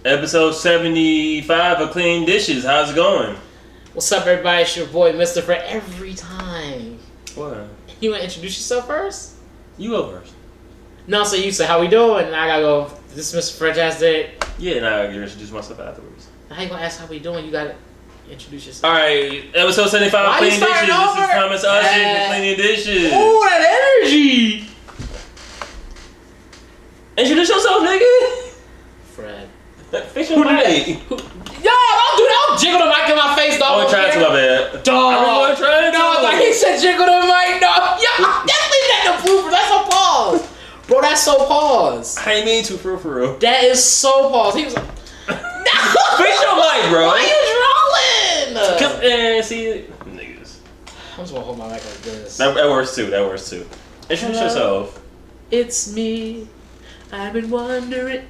Episode 75 of Clean Dishes. How's it going? What's up, everybody? It's your boy, Mr. Fred. Every time. What? You want to introduce yourself first? You go first. No, so you say, how we doing? And I gotta go, this is Mr. Fantastic. Yeah, and I gotta introduce myself afterwards. How you gonna ask how we doing? You gotta introduce yourself. Alright, episode 75 of Clean Dishes. This is Thomas Usher for Cleaning Dishes. Ooh, that energy! Introduce yourself, nigga. Fred. Fix your mic. Yo, don't jiggle the mic in my face, dog. I'm trying to, my bad. Dog. I really want to try it. No, like he said jiggle the mic, no. Yo, definitely that the blooper. That's so pause. Bro, that's so pause. I ain't mean to, for real. That is so pause. He was like, fix your mic, bro. Why you drawing? Cause, see, niggas. I'm just gonna hold my mic like this. That works too. Introduce yourself. It's me. I've been wondering.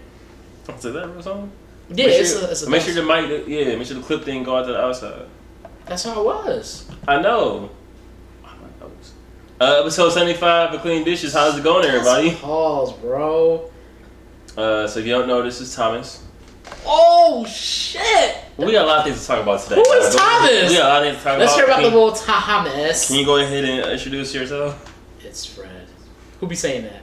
Is that a real song? Yeah, it's a make sure the mic, make sure the clip didn't go out to the outside. That's how it was. I know. Episode 75 of Clean Dishes. How's it going, everybody? Pause, bro. So if you don't know, this is Thomas. Oh shit! We got a lot of things to talk about today. Who is Thomas? We got a lot of things to talk about. Let's hear about the little Thomas. Can you go ahead and introduce yourself? It's Fred. Who be saying that?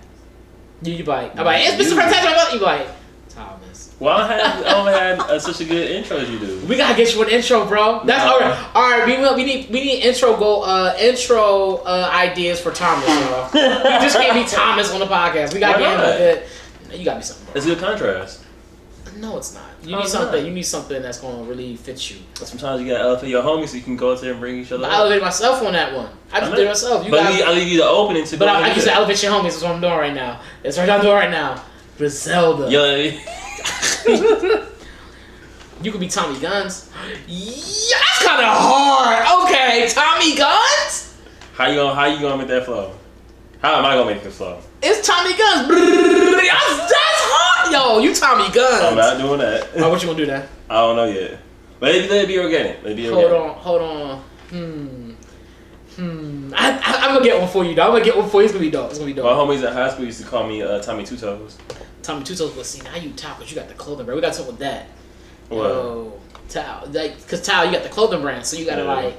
You like? I'm like, it's Mr. Fantastic. You like Thomas? Well, I don't have such a good intro as you do. We gotta get you an intro, bro. That's all right. All right, we need intro ideas for Thomas, bro. We just can't be Thomas on the podcast. We gotta get him a good. You gotta be something, bro. It's a good contrast. No, it's not. You need something. You need something that's gonna really fit you. Sometimes you gotta elevate your homies so you can go out there and bring each other. I elevated myself on that one. I just did it myself. I leave you the opening to. But I used to elevate your homies. That's what I'm doing right now. That's what I'm doing right now. Griselda. Yo. You could be Tommy Guns. Yeah, that's kind of hard. Okay, Tommy Guns. How you gonna make that flow? How am I gonna make this flow? It's Tommy Guns. That's hard. Yo, you Tommy Guns. I'm not doing that. Oh, what you gonna do then? I don't know yet. But let it be organic. Hold on. I'm gonna get one for you, though. I'm gonna get one for you. It's gonna be dope. My homies at high school used to call me Tommy Two Toes. Tommy Two Toes, but see, now you top, but you got the clothing brand. We got to talk with that. What? Yo, Tao, like, cause Tao, you got the clothing brand, so you gotta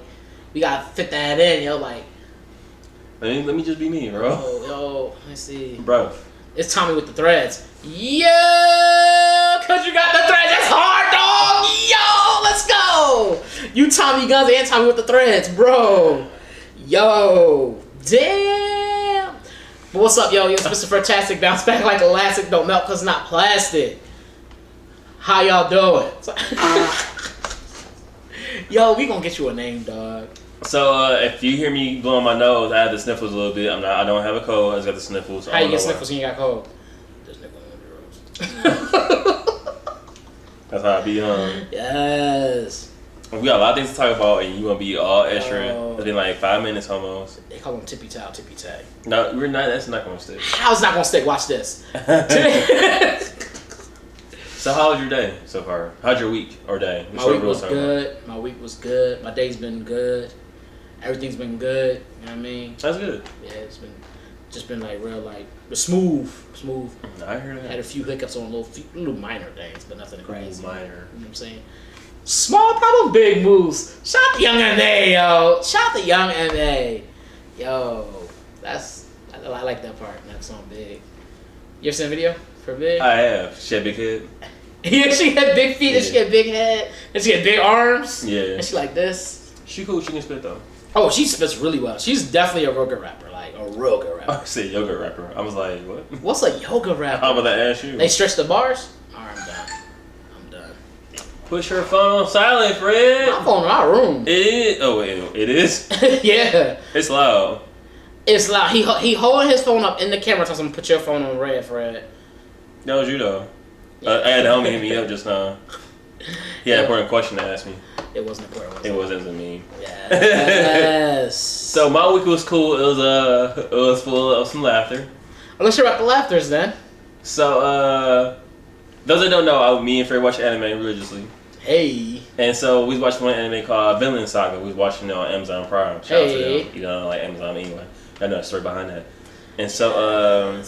we gotta fit that in, yo, like. Let me just be me, bro. Yo, let's see. Bro. It's Tommy with the threads. Yo, cause you got the threads. That's hard, dog. Yo, let's go. You Tommy Guns and Tommy with the threads, bro. Yo, damn. But what's up, yo? It's Mr. Fantastic. Bounce back like elastic. Don't melt cause it's not plastic. How y'all doing? Yo, we gonna get you a name, dog. So if you hear me blowing my nose, I have the sniffles a little bit. I don't have a cold. I just got the sniffles. How you get sniffles when you got cold? Just nigga That's how I be, Yes. We got a lot of things to talk about, and you gonna be all extra. It's been like 5 minutes almost. They call them tippy towel, tippy tag. No, we're not. That's not gonna stick. How's not gonna stick? Watch this. So how was your day so far? How's your week or day? My week was good. My week was good. My day's been good. Everything's been good. You know what I mean? That's good. Yeah, it's been like real smooth. I heard that. Had a few hiccups on little minor things, but nothing crazy. Minor. You know what I'm saying? Small problem, big moves. Shout the young MA, yo. Shout the young MA. Yo, I like that part. That song, Big. You ever seen a video for Big? I have. She had big head. Yeah, she had big feet and she had big head and she had big arms. Yeah. And she like this. She cool. She can spit though. Oh, she spits really well. She's definitely a real good rapper. Like a real good rapper. I said yoga rapper. I was like, what? What's a yoga rapper? How about that ask you? They stretch the bars? Alright, I'm done. Push her phone on silent, Fred. My phone in my room. It is. Oh wait, it is. Yeah. It's loud. It's loud. He holding his phone up in the camera. Tells him put your phone on red, Fred. That was you though. I had the homie hit me up just now. He had an important question to ask me. It wasn't important. It wasn't me. Yes. So my week was cool. It was full of some laughter. Well, let's hear about the laughters then. So those that don't know, me and Fred watch anime religiously. Hey. And so we was watching one anime called Vinland Saga. We was watching it on Amazon Prime. Shout out to them. You know, like Amazon anyway. I know the story behind that. And so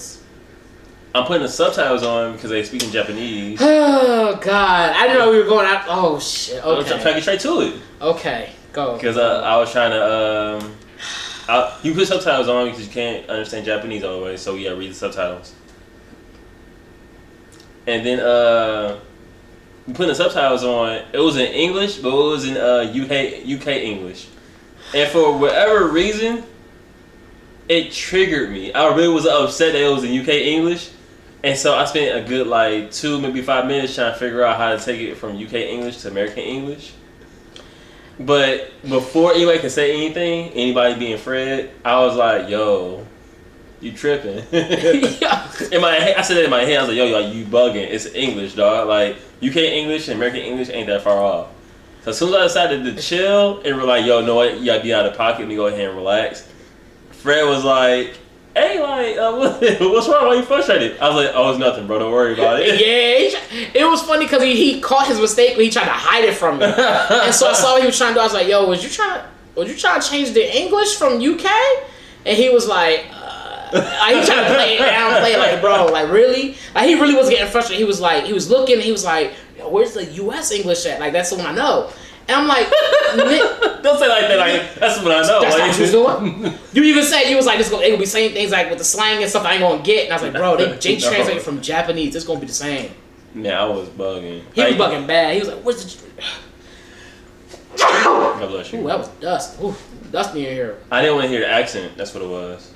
I'm putting the subtitles on because they speak in Japanese. Oh God, I didn't know we were going out. Oh shit. Okay. I'm trying to get straight to it. Okay, go. Because I was trying to. You put subtitles on because you can't understand Japanese all the way, so yeah, read the subtitles. And then putting the subtitles on, it was in English, but it was in UK English. And for whatever reason, it triggered me. I really was upset that it was in UK English. And so I spent a good 2, maybe 5 minutes trying to figure out how to take it from UK English to American English. But before anybody could say anything, anybody being Fred, I was like, yo, you tripping. In my head, I said that in my head, I was like, yo, you bugging. It's English, dog. Like, UK English and American English ain't that far off. So as soon as I decided to chill and we're like, yo, know what, you gotta be out of pocket, let me go ahead and relax. Fred was like, hey, what's wrong? Why are you frustrated? I was like, oh, it's nothing, bro. Don't worry about it. Yeah, it was funny because he caught his mistake, but he tried to hide it from me. And so I saw what he was trying to do. I was like, yo, was you trying to change the English from UK? And he was like, he trying to play it down, play it like, bro, like really? Like he really was getting frustrated. He was looking, he was like, yo, where's the US English at? Like that's the one I know. And I'm like, don't say like that. Like that's what I know. That's not what you was doing. You even said you was like, it will be saying things like with the slang and stuff I ain't gonna get. And I was like, bro, they translated from Japanese. It's gonna be the same. Yeah, I was bugging. He was bugging bad. He was like, where's the? God bless you. Ooh, that was dust. Ooh, dust in here. I didn't want to hear the accent. That's what it was.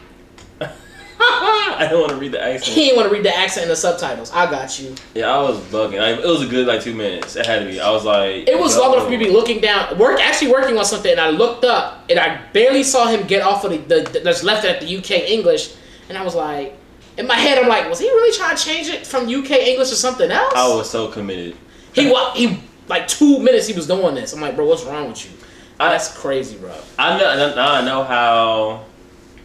I didn't want to read the accent. He didn't want to read the accent in the subtitles. I got you. Yeah, I was bugging. It was a good 2 minutes. It had to be. I was like, it was long enough for me to be looking down, working on something, and I looked up and I barely saw him get off of the that's left at the UK English, and I was like, in my head, I'm like, was he really trying to change it from UK English to something else? I was so committed. He 2 minutes he was doing this. I'm like, bro, what's wrong with you? That's crazy, bro. I know how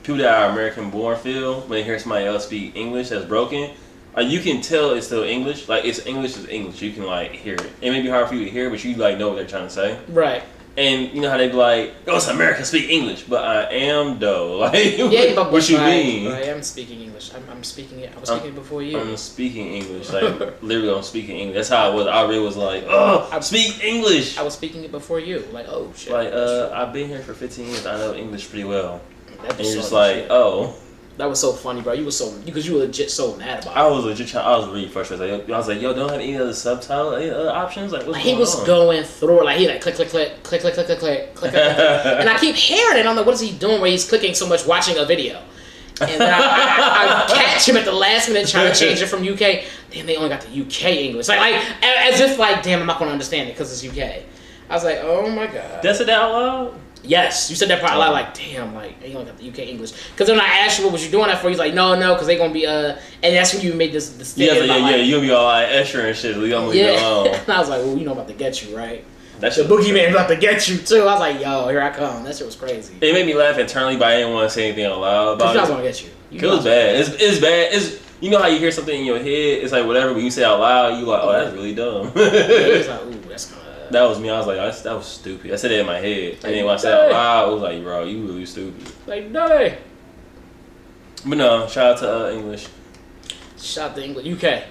people that are American born feel when they hear somebody else speak English that's broken. You can tell it's still English. Like it's English is English. You can hear it. It may be hard for you to hear, but you know what they're trying to say. Right. And you know how they be like, "Oh, it's American speak English," but I am though. Yeah, but what you mean? I am speaking English. I'm speaking it. I was speaking it before you. I'm speaking English. Literally, I'm speaking English. That's how I was. I really was like, "Oh, I speak English." I was speaking it before you. Like, oh shit. I've been here for 15 years. I know English pretty well. And you're just like, shit. Oh. That was so funny, bro. You were legit so mad about it. I was really frustrated. I was like, yo, don't have any other subtitle, any other options? Like, what's he was on? going through it. Like, he click, click, click, click, click, click, click, click, click. And I keep hearing it. I'm like, what is he doing where he's clicking so much watching a video? And then I catch him at the last minute trying to change it from UK. Damn, they only got the UK English. Like as if damn, I'm not going to understand it because it's UK. I was like, oh my God. That's it out loud? Yes, you said that part a lot. Like, damn, they only got the UK English. Because then I asked you, what was you doing that for? He's like, no, because they gonna be and that's when you made this statement. Yeah, you gonna be all extra and shit. And I was like, well, you know, I'm about to get you, right? That shit, the boogeyman about to get you too. I was like, yo, here I come. That shit was crazy. It made me laugh internally, but I didn't want to say anything out loud about it. I was gonna get you. It was bad. It's bad. You know how you hear something in your head, it's like whatever, but you say it out loud, you like, oh, that's really dumb. It's like, ooh, that's kind of. That was me. I was like, that was stupid. I said it in my head. And then when I said it out loud, I was like, bro, you really stupid. Like, no. But no, shout out to English. Shout out to English. UK.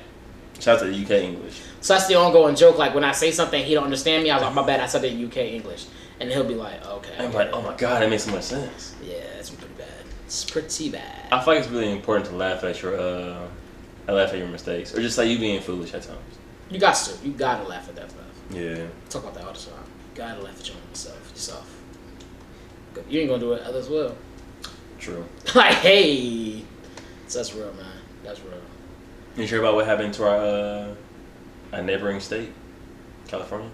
Shout out to the UK English. So that's the ongoing joke. Like, when I say something, he don't understand me, I was like, my bad, I said it in UK English. And he'll be like, okay. I'm like, oh my God, that makes so much sense. Yeah, it's pretty bad. It's pretty bad. I feel like it's really important to laugh at your mistakes. Or just like you being foolish at times. You got to. You got to laugh at that stuff. Yeah. Talk about that all the time. You gotta laugh at yourself. You ain't gonna do it, others will. True. Like, hey. So that's real, man. That's real. You sure about what happened to our neighboring state, California?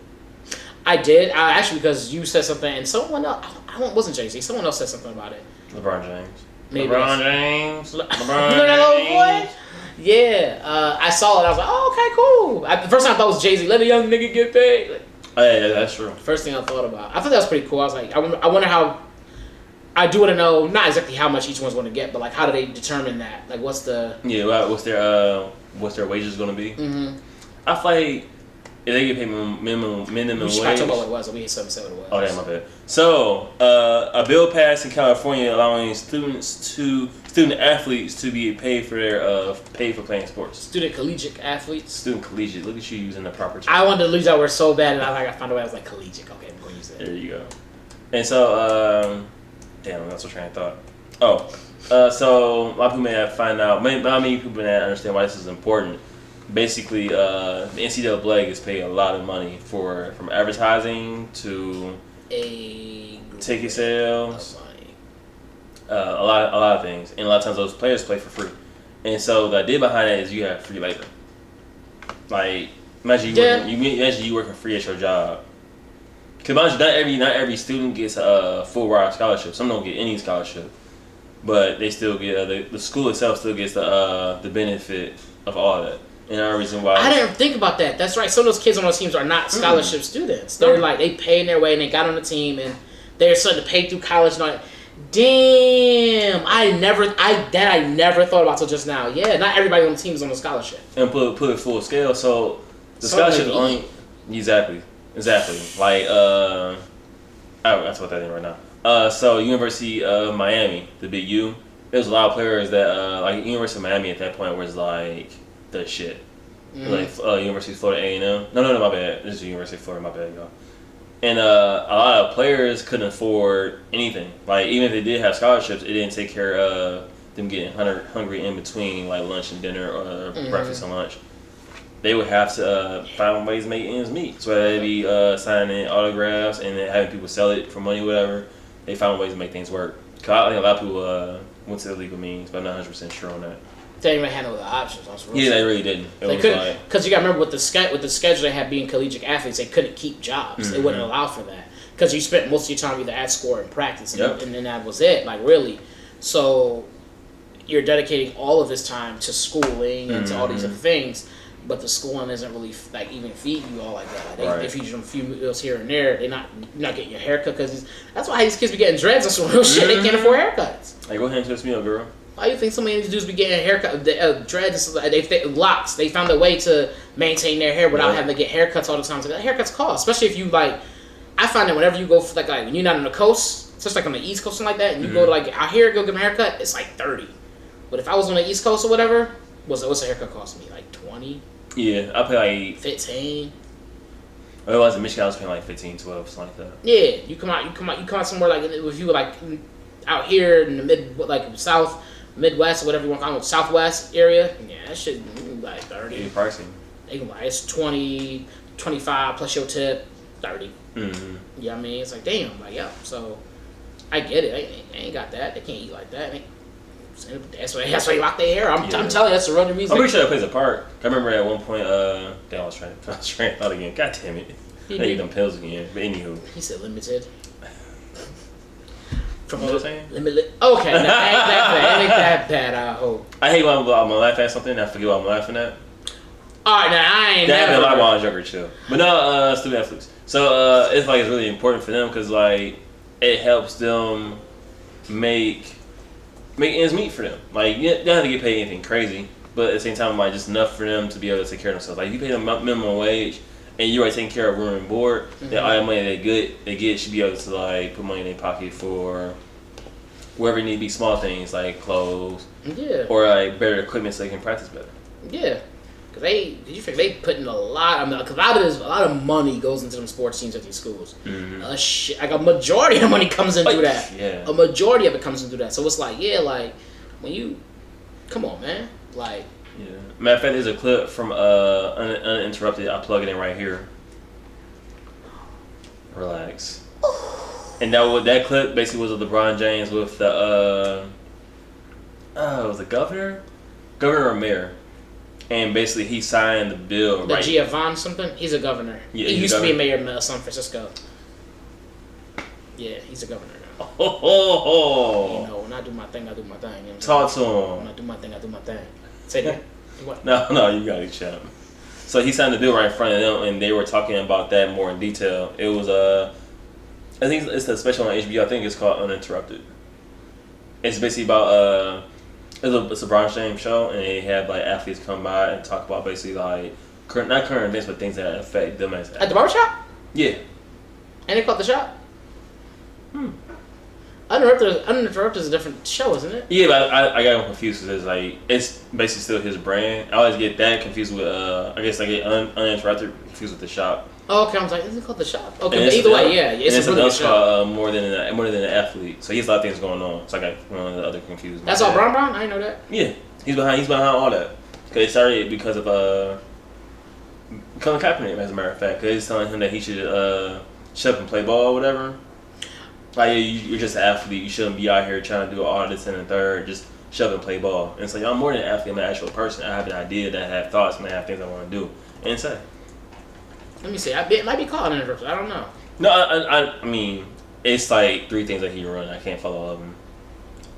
I did. Actually, because you said something, and someone else, wasn't Jay-Z, someone else said something about it. LeBron James. Maybe LeBron James. You know that little boy? Yeah. I saw it. I was like, oh, okay, cool. The first time I thought it was Jay-Z. Let a young nigga get paid. Like, oh, yeah, that's true. First thing I thought about. I thought that was pretty cool. I was like, I wonder how. I do want to know not exactly how much each one's going to get, but like how do they determine that? Like, what's the what's their wages going to be? Mm-hmm. I feel like if they get paid minimum We should wage. talk about what it was. We said what it was. Oh, damn, my bad. So, a bill passed in California allowing student athletes to be paid for their paid for playing sports. Student collegiate athletes. Student collegiate. Look at you using the proper term. I wanted to lose that word so bad, and I found a way. I was like collegiate. Okay, I'm going to use it. There you go. And so, damn, that's what train of thought. So a lot of people may have find out. Not many people may not understand why this is important. Basically, the NCAA gets paid a lot of money from advertising to ticket sales, a lot of things, and a lot of times those players play for free. And so the idea behind that is you have free labor. Like imagine you working free at your job. Because not every student gets a full ride scholarship. Some don't get any scholarship, but they still get the school itself still gets the benefit of all of that. And another reason why I didn't think about that. That's right. Some of those kids on those teams are not scholarship students. They're like they paid their way and they got on the team and they're starting to pay through college and all that. Damn, I never thought about till just now. Yeah, not everybody on the team is on a scholarship. And put it full scale. So the scholarship only exactly. Like I'll talk that in right now. So University of Miami, the Big U. There's a lot of players that like University of Miami at that point was like the shit. Like University of Florida A&M. No, my bad. This is University of Florida. My bad, y'all. And a lot of players couldn't afford anything. Like even if they did have scholarships, it didn't take care of them getting hungry in between like lunch and dinner or breakfast and lunch. They would have to find ways to make ends meet. So they'd be signing autographs and then having people sell it for money, whatever. They found ways to make things work. Cause I think a lot of people went to illegal means, but I'm not 100% sure on that. They didn't even handle the options. Yeah, they really didn't. They couldn't, because you got to remember with the schedule they had being collegiate athletes, they couldn't keep jobs. They wouldn't allow for that because you spent most of your time either at school or in practice, and then that was it. Like really, so you're dedicating all of this time to schooling and to all these other things, but the schooling isn't really like even feeding you all like that. Like, they feed you them a few meals here and there. You're not getting your haircut because that's why these kids be getting dreads and some real shit. They can't afford haircuts. Hey, go ahead and twist me up, girl. Why do you think so many of these dudes be getting haircut, dreads, locks? They found a way to maintain their hair without having to get haircuts all the time. So that haircuts cost, especially if you like. I find that whenever you go for like when you're not on the coast, just like on the East Coast and like that, and you go to like out here go get my haircut, it's like $30. But if I was on the East Coast or whatever, what's a haircut cost me? Like $20? Yeah, I pay like $15. Otherwise, in Michigan, I was paying like $15, $12, something like that. Yeah, you come out somewhere like if you were like out here in the South. Midwest or whatever you want to call it, Southwest area, yeah, that shit like 30. Yeah, pricing. They can buy it's 20, 25 plus your tip, 30. Mm-hmm. You know what I mean? It's like damn, like yeah. So I get it. They ain't got that. They can't eat like that. That's why they lock their hair. I'm telling you, that's the real reason. I'm pretty sure that plays a part. I remember at one point, damn, I was trying to thought again. God damn it, I need them pills again. But anywho, he said limited. What was I saying? Okay, no, ain't that bad, I hope. I hate when I'm laughing at something and I forget what I'm laughing at. Alright, now I ain't that happened a never. lot while I was younger, chill. But no, student athletes. So it's like it's really important for them because like it helps them make ends meet for them. Like you don't have to get paid anything crazy, but at the same time, like just enough for them to be able to take care of themselves. Like if you pay them minimum wage and you're already taking care of room and board, then all that money they get should be able to like put money in their pocket for wherever it need to be, small things like clothes, or like better equipment so they can practice better. Yeah, because they put in a lot. I mean, a lot of money goes into them sports teams at these schools. Like a majority of the money comes into that. Yeah, a majority of it comes into that. So it's like like when you come on, man, like. Yeah. Matter of fact, there's a clip from Uninterrupted. I'll plug it in right here. Relax. And that clip basically was of LeBron James with the it was the governor or mayor, and basically he signed the bill. The Giovanni something. He's a governor. Yeah, he used to be a mayor of San Francisco. Yeah, he's a governor now. You know, when I do my thing, I do my thing. You know what I'm Talk to saying? him. When I do my thing, I do my thing. Say that. What? No, you got it, champ. So he signed the bill right in front of them, and they were talking about that more in detail. It was I think it's a special on HBO. I think it's called Uninterrupted. It's basically about it's a LeBron James show, and they have like athletes come by and talk about basically like not current events, but things that affect them as At the barbershop? Yeah. And they called the shop? Uninterrupted is a different show, isn't it? Yeah, but I got him confused because it's basically still his brand. I always get that confused with I guess I get uninterrupted confused with the shop. Oh, okay, I was like, is it called the shop? Okay, but either way, yeah, it's a really good show. Called more than an athlete. So he has a lot of things going on. So I got one of the other confused. That's all Brown? I didn't know that. Yeah, he's behind all that. Cause it started because of Colin Kaepernick, as a matter of fact. Cause he's telling him that he should shut up and play ball or whatever. Like, you're just an athlete. You shouldn't be out here trying to do all this and the third. Just shut up and play ball. And so, I'm more than an athlete. I'm an actual person. I have an idea, that I have thoughts, and I have things I want to do and say. Let me see. It might be called uninterrupted. I don't know. No, I mean, it's like 3 things that he run. I can't follow all of them.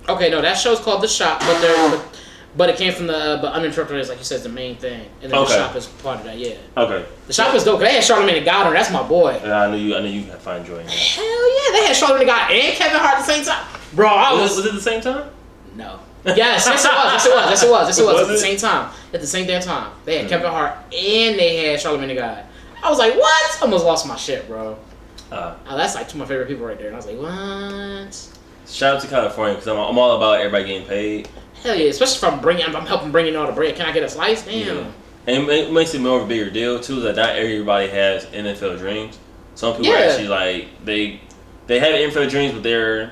Okay, no, that show's called The Shop, but it came from but uninterrupted is, like you said, the main thing, and then The Shop is part of that. Yeah. Okay. The Shop is dope. They had Charlamagne the God on. That's my boy. Yeah, I knew you had fun enjoying that. Hell yeah, they had Charlamagne the God and Kevin Hart at the same time. Bro, was it the same time? No. Yes, it was at the same time. At the same damn time, they had Kevin Hart and they had Charlamagne the God. I was like, what? I almost lost my shit, bro. That's like 2 of my favorite people right there. And I was like, what? Shout out to California because I'm all about everybody getting paid. Hell yeah, especially if I'm helping bring in all the bread. Can I get a slice? Damn. Yeah. And it makes it more of a bigger deal too. That not everybody has NFL dreams. Some people are actually like they have NFL dreams, but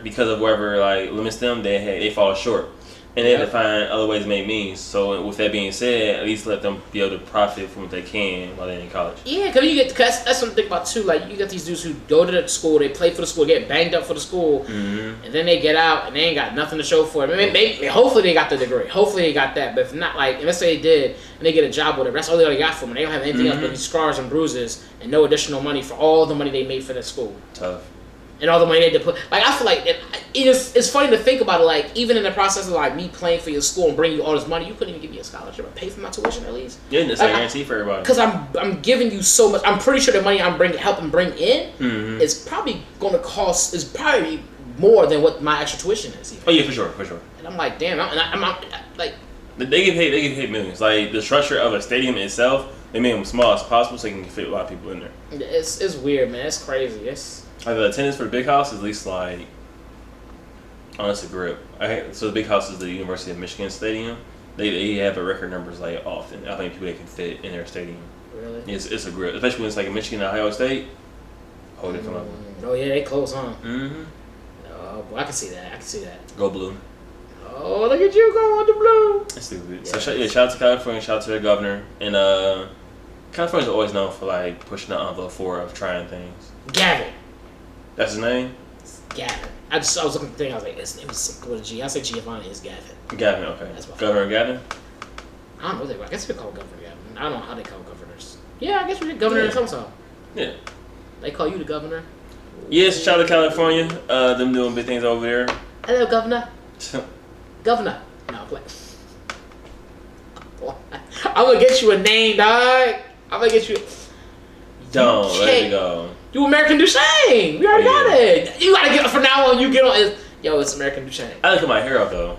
because of whatever limits them, they fall short. And they have to find other ways to make means. So with that being said, at least let them be able to profit from what they can while they're in college. Yeah, because that's something to think about too. Like, you got these dudes who go to the school, they play for the school, get banged up for the school, and then they get out and they ain't got nothing to show for it. Hopefully they got the degree. Hopefully they got that. But if not, let's say they did and they get a job with it, that's all they got for them. They don't have anything else but these scars and bruises and no additional money for all the money they made for the school. Tough. And all the money they had to put. I feel like it's funny to think about it. Even in the process of me playing for your school and bringing you all this money, you couldn't even give me a scholarship or pay for my tuition at least. Yeah, that's a guarantee for everybody. Because I'm giving you so much. I'm pretty sure the money I'm helping bring in is probably going to cost is probably more than what my extra tuition is. Even. Oh yeah, for sure. And I'm like, damn. I'm like. They get paid millions. Like the structure of a stadium itself, they made them as small as possible so they can fit a lot of people in there. It's weird, man. It's crazy. The attendance for the big house is at least honest a grip. So the big house is the University of Michigan Stadium. They have a record numbers often. I think people they can fit in their stadium. Really? It's a grip, especially when it's like Michigan and Ohio State. Whole different level. Oh yeah, they close, huh? Mm-hmm. Oh boy, I can see that. Go blue. Oh, look at you going with the blue. That's stupid. Yeah. So shout out to California, shout out to their governor, and California's always known for pushing the envelope of trying things. Gavin. That's his name? Gavin. I was looking at the thing, I was like, his name is something with a G. I say Giovanni is Gavin. Gavin, okay. That's my Governor Gavin? I don't know what they call. I guess they call Governor Gavin. I don't know how they call governors. Yeah, I guess we did governor sometime. Yeah. They call you the governor? Yes, shout out to California. Them doing big things over there. Hello, governor. Governor. No, I'm playing. I'm gonna get you a name, dog. I'm gonna get you. Don't let it go. You American Duchesne. We already got it. You gotta get from now on. You get on. Yo, it's American Duchesne. I look at my hair up though.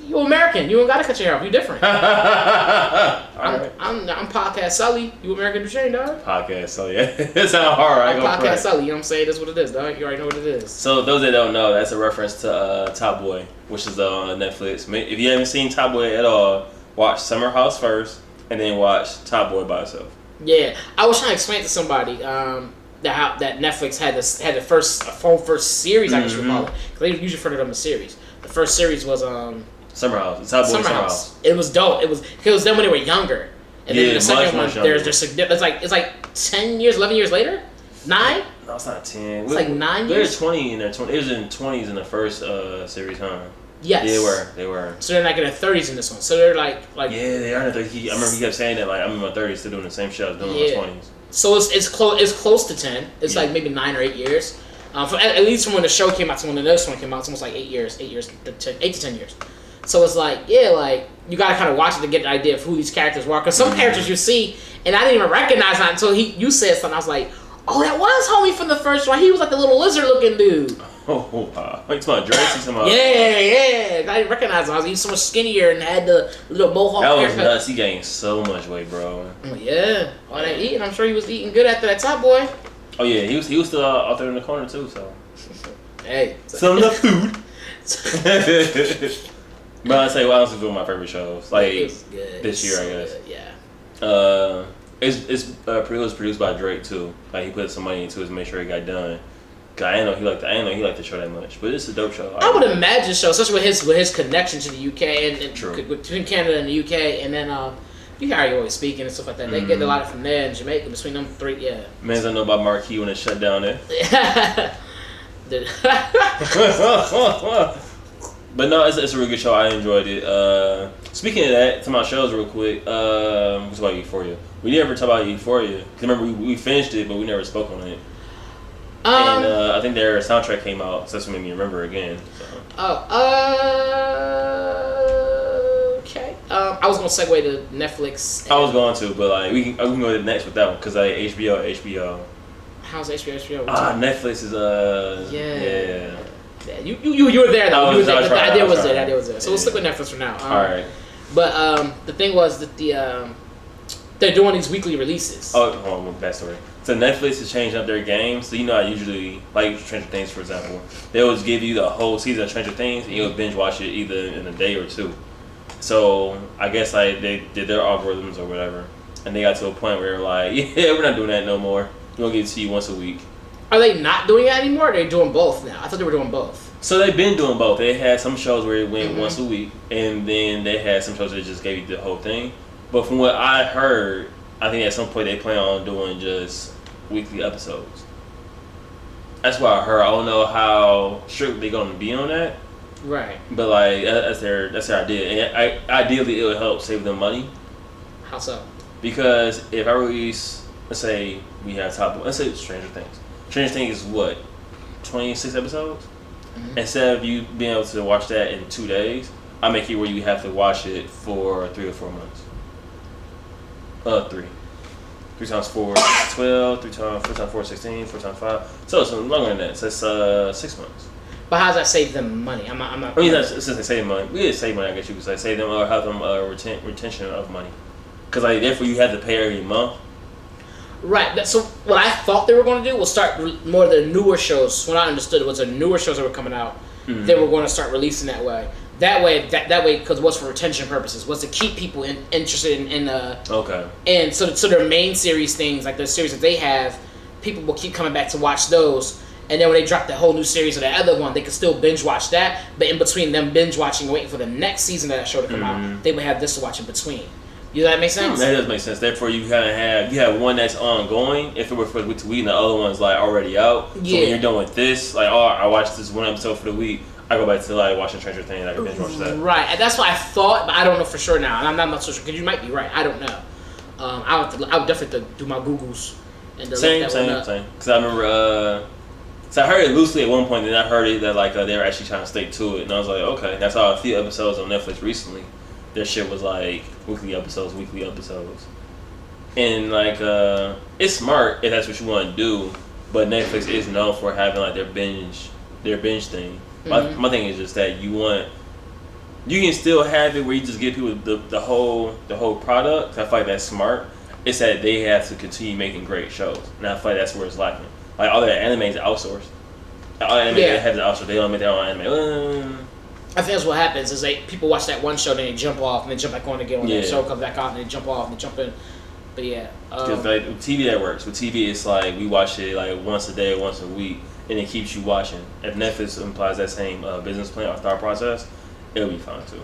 You American. You don't gotta cut your hair off. You different. Alright. I'm Podcast Sully. You American Duchesne, dog. Podcast Sully. It's not hard. I'm Podcast Sully. You know what I'm saying? That's what it is, dog. You already know what it is. So those that don't know, that's a reference to Top Boy, which is on Netflix. If you haven't seen Top Boy at all, watch Summer House first, and then watch Top Boy by itself. Yeah, I was trying to explain to somebody that Netflix had the first series, I guess you would call it. Because they usually refer to them as series. The first series was Summer House. It's Top Boy Summer House. It was dope. It was them when they were younger. And then the second one, it's like 10 years, 11 years later? 9? No, it's not 10. It's like 9 years? They're 20 in their 20s. It was in 20s in the first series, huh? Yes. Yeah, they were. So they're like in their 30s in this one. So they're like yeah, they are in their 30s. I remember he kept saying that I'm in my 30s still doing the same shit I was doing in my 20s. So it's close to 10. It's like maybe 9 or 8 years. At least from when the show came out to when the next one came out, it's almost like 8 to 10 years. So it's like, you gotta kind of watch it to get an idea of who these characters were. Because some characters you see, and I didn't even recognize that until you said something. I was like, oh, that was homie from the first one. He was like the little lizard looking dude. Oh wow! You talking about Drake? You talking about? Yeah. I didn't recognize him. He was so much skinnier and had the little mohawk That was haircut. nuts. He gained so much weight, bro. Yeah, all that eating. I'm sure he was eating good after that Top Boy. Oh yeah, he was still out there in the corner too. So Hey, some of the food. But I say, well, I was doing my favorite shows like this year, I guess. Good, yeah. It was produced by Drake too. Like he put some money into it to make sure it got done. Cause I didn't know he liked the show that much, but it's a dope show. I would imagine so, especially with his connection to the UK and True. between Canada and the UK, and then you hear how you always speaking and stuff like that. They get a lot from there in Jamaica between them three. Yeah. Mans don't know about Marquee when it shut down there. But no, it's a really good show. I enjoyed it. Speaking of that, talking about shows real quick. What's about Euphoria? We never talk about Euphoria. Cause remember we finished it, but we never spoke on it. And I think their soundtrack came out, so that's what made me remember again. So. Okay. I was gonna segue to Netflix. I was going to, but like we can go to the next with that one because like HBO. How's HBO? Netflix is yeah. Yeah, you were there though. The idea was there. So we'll stick with Netflix for now. All right. But the thing was that they're doing these weekly releases. Oh, hold on, backstory. So Netflix is changing up their game. So you know, I usually like Stranger Things, for example. They always give you the whole season of Stranger Things, and you'll binge watch it either in a day or two. So I guess like they did their algorithms or whatever, and they got to a point where they're like, yeah, we're not doing that no more. We're gonna give it to you once a week. Are they not doing that anymore? Or are they doing both now? I thought they were doing both. So they've been doing both. They had some shows where it went once a week, and then they had some shows that just gave you the whole thing. But from what I heard, I think at some point they plan on doing just weekly episodes. That's what I heard. I don't know how strict they're gonna be on that. Right. But like that's their idea. And ideally, it would help save them money. How so? Because if I release, let's say we have let's say Stranger Things. Stranger Things is what, 26 episodes? Instead of you being able to watch that in 2 days, I make it where you have to watch it for 3 or 4 months. 3. 3 times 4 is 12, 3 times 4 times 4 is 16, 4 times 5. So it's longer than that. So it's 6 months. But how does that save them money? I'm not. I mean, that's since they save money. We did save money, I guess you could say. Save them or have them retention of money. Because like therefore you have to pay every month. Right. So what I thought they were going to do was start more of the newer shows. What I understood was the newer shows that were coming out. They were going to start releasing that way. That way, because it was for retention purposes, was to keep people interested in Okay. And so their main series things, like the series that they have, people will keep coming back to watch those. And then when they drop the whole new series of the other one, they can still binge watch that. But in between them binge watching and waiting for the next season of that show to come out, they would have this to watch in between. You know that make sense? That does make sense. Therefore, you kind of have one that's ongoing. If it were for the week, and the other one's like already out. So when you're done with this, like, oh, I watched this one episode for the week. I go back to like watching Stranger Things. I can binge watch that. Right, and that's what I thought, but I don't know for sure now, and I'm not so sure because you might be right. I don't know. I would definitely do my Googles and same. Because I remember, so I heard it loosely at one point, and I heard it that like they were actually trying to stick to it, and I was like, okay, that's how a few episodes on Netflix recently. Their shit was like weekly episodes, and like it's smart if that's what you want to do, but Netflix is known for having like their binge thing. My thing is just that you can still have it where you just give people the whole product. I feel like that's smart. It's that they have to continue making great shows, and I feel like that's where it's lacking. Like all their anime is outsourced. All anime they have to outsource. They don't make their own anime. I think that's what happens is people watch that one show, then they jump off, and then jump back on again when the show comes back out, and they jump off, and they jump in. But yeah. Because like with TV that works. With TV it's like we watch it like once a day, once a week, and it keeps you watching. If Netflix implies that same business plan or thought process, it'll be fine too.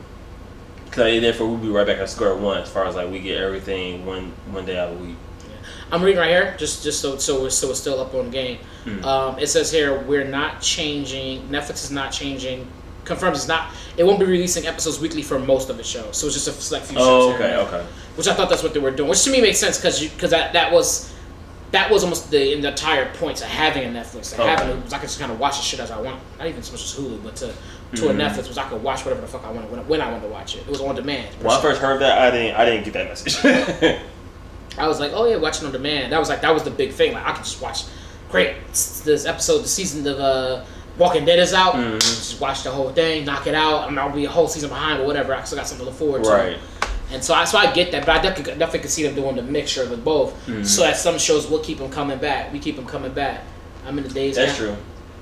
Because therefore we'll be right back at square one as far as like we get everything one day out of the week. I'm reading right here, just so it's still up on the game. It says here we're not changing. Netflix is not changing. Confirms it won't be releasing episodes weekly for most of the shows. So it's just a select few shows. Okay. Which I thought that's what they were doing, which to me makes sense because that was almost the entire point to having a Netflix. Having it was I could just kind of watch the shit as I want. Not even so much as Hulu, but to a Netflix was I could watch whatever the fuck I wanted when I wanted to watch it. It was on demand. When I first heard that, I didn't get that message. I was like, oh yeah, watching on demand. That was the big thing. Like I could just watch. Great, this episode, the season of Walking Dead is out. Just watch the whole thing, knock it out. I'll be a whole season behind, but whatever. I still got something to look forward to. Right. And so I get that, but I definitely can see them doing the mixture of both. So that some shows will keep them coming back. We keep them coming back. I'm in the days. That's true.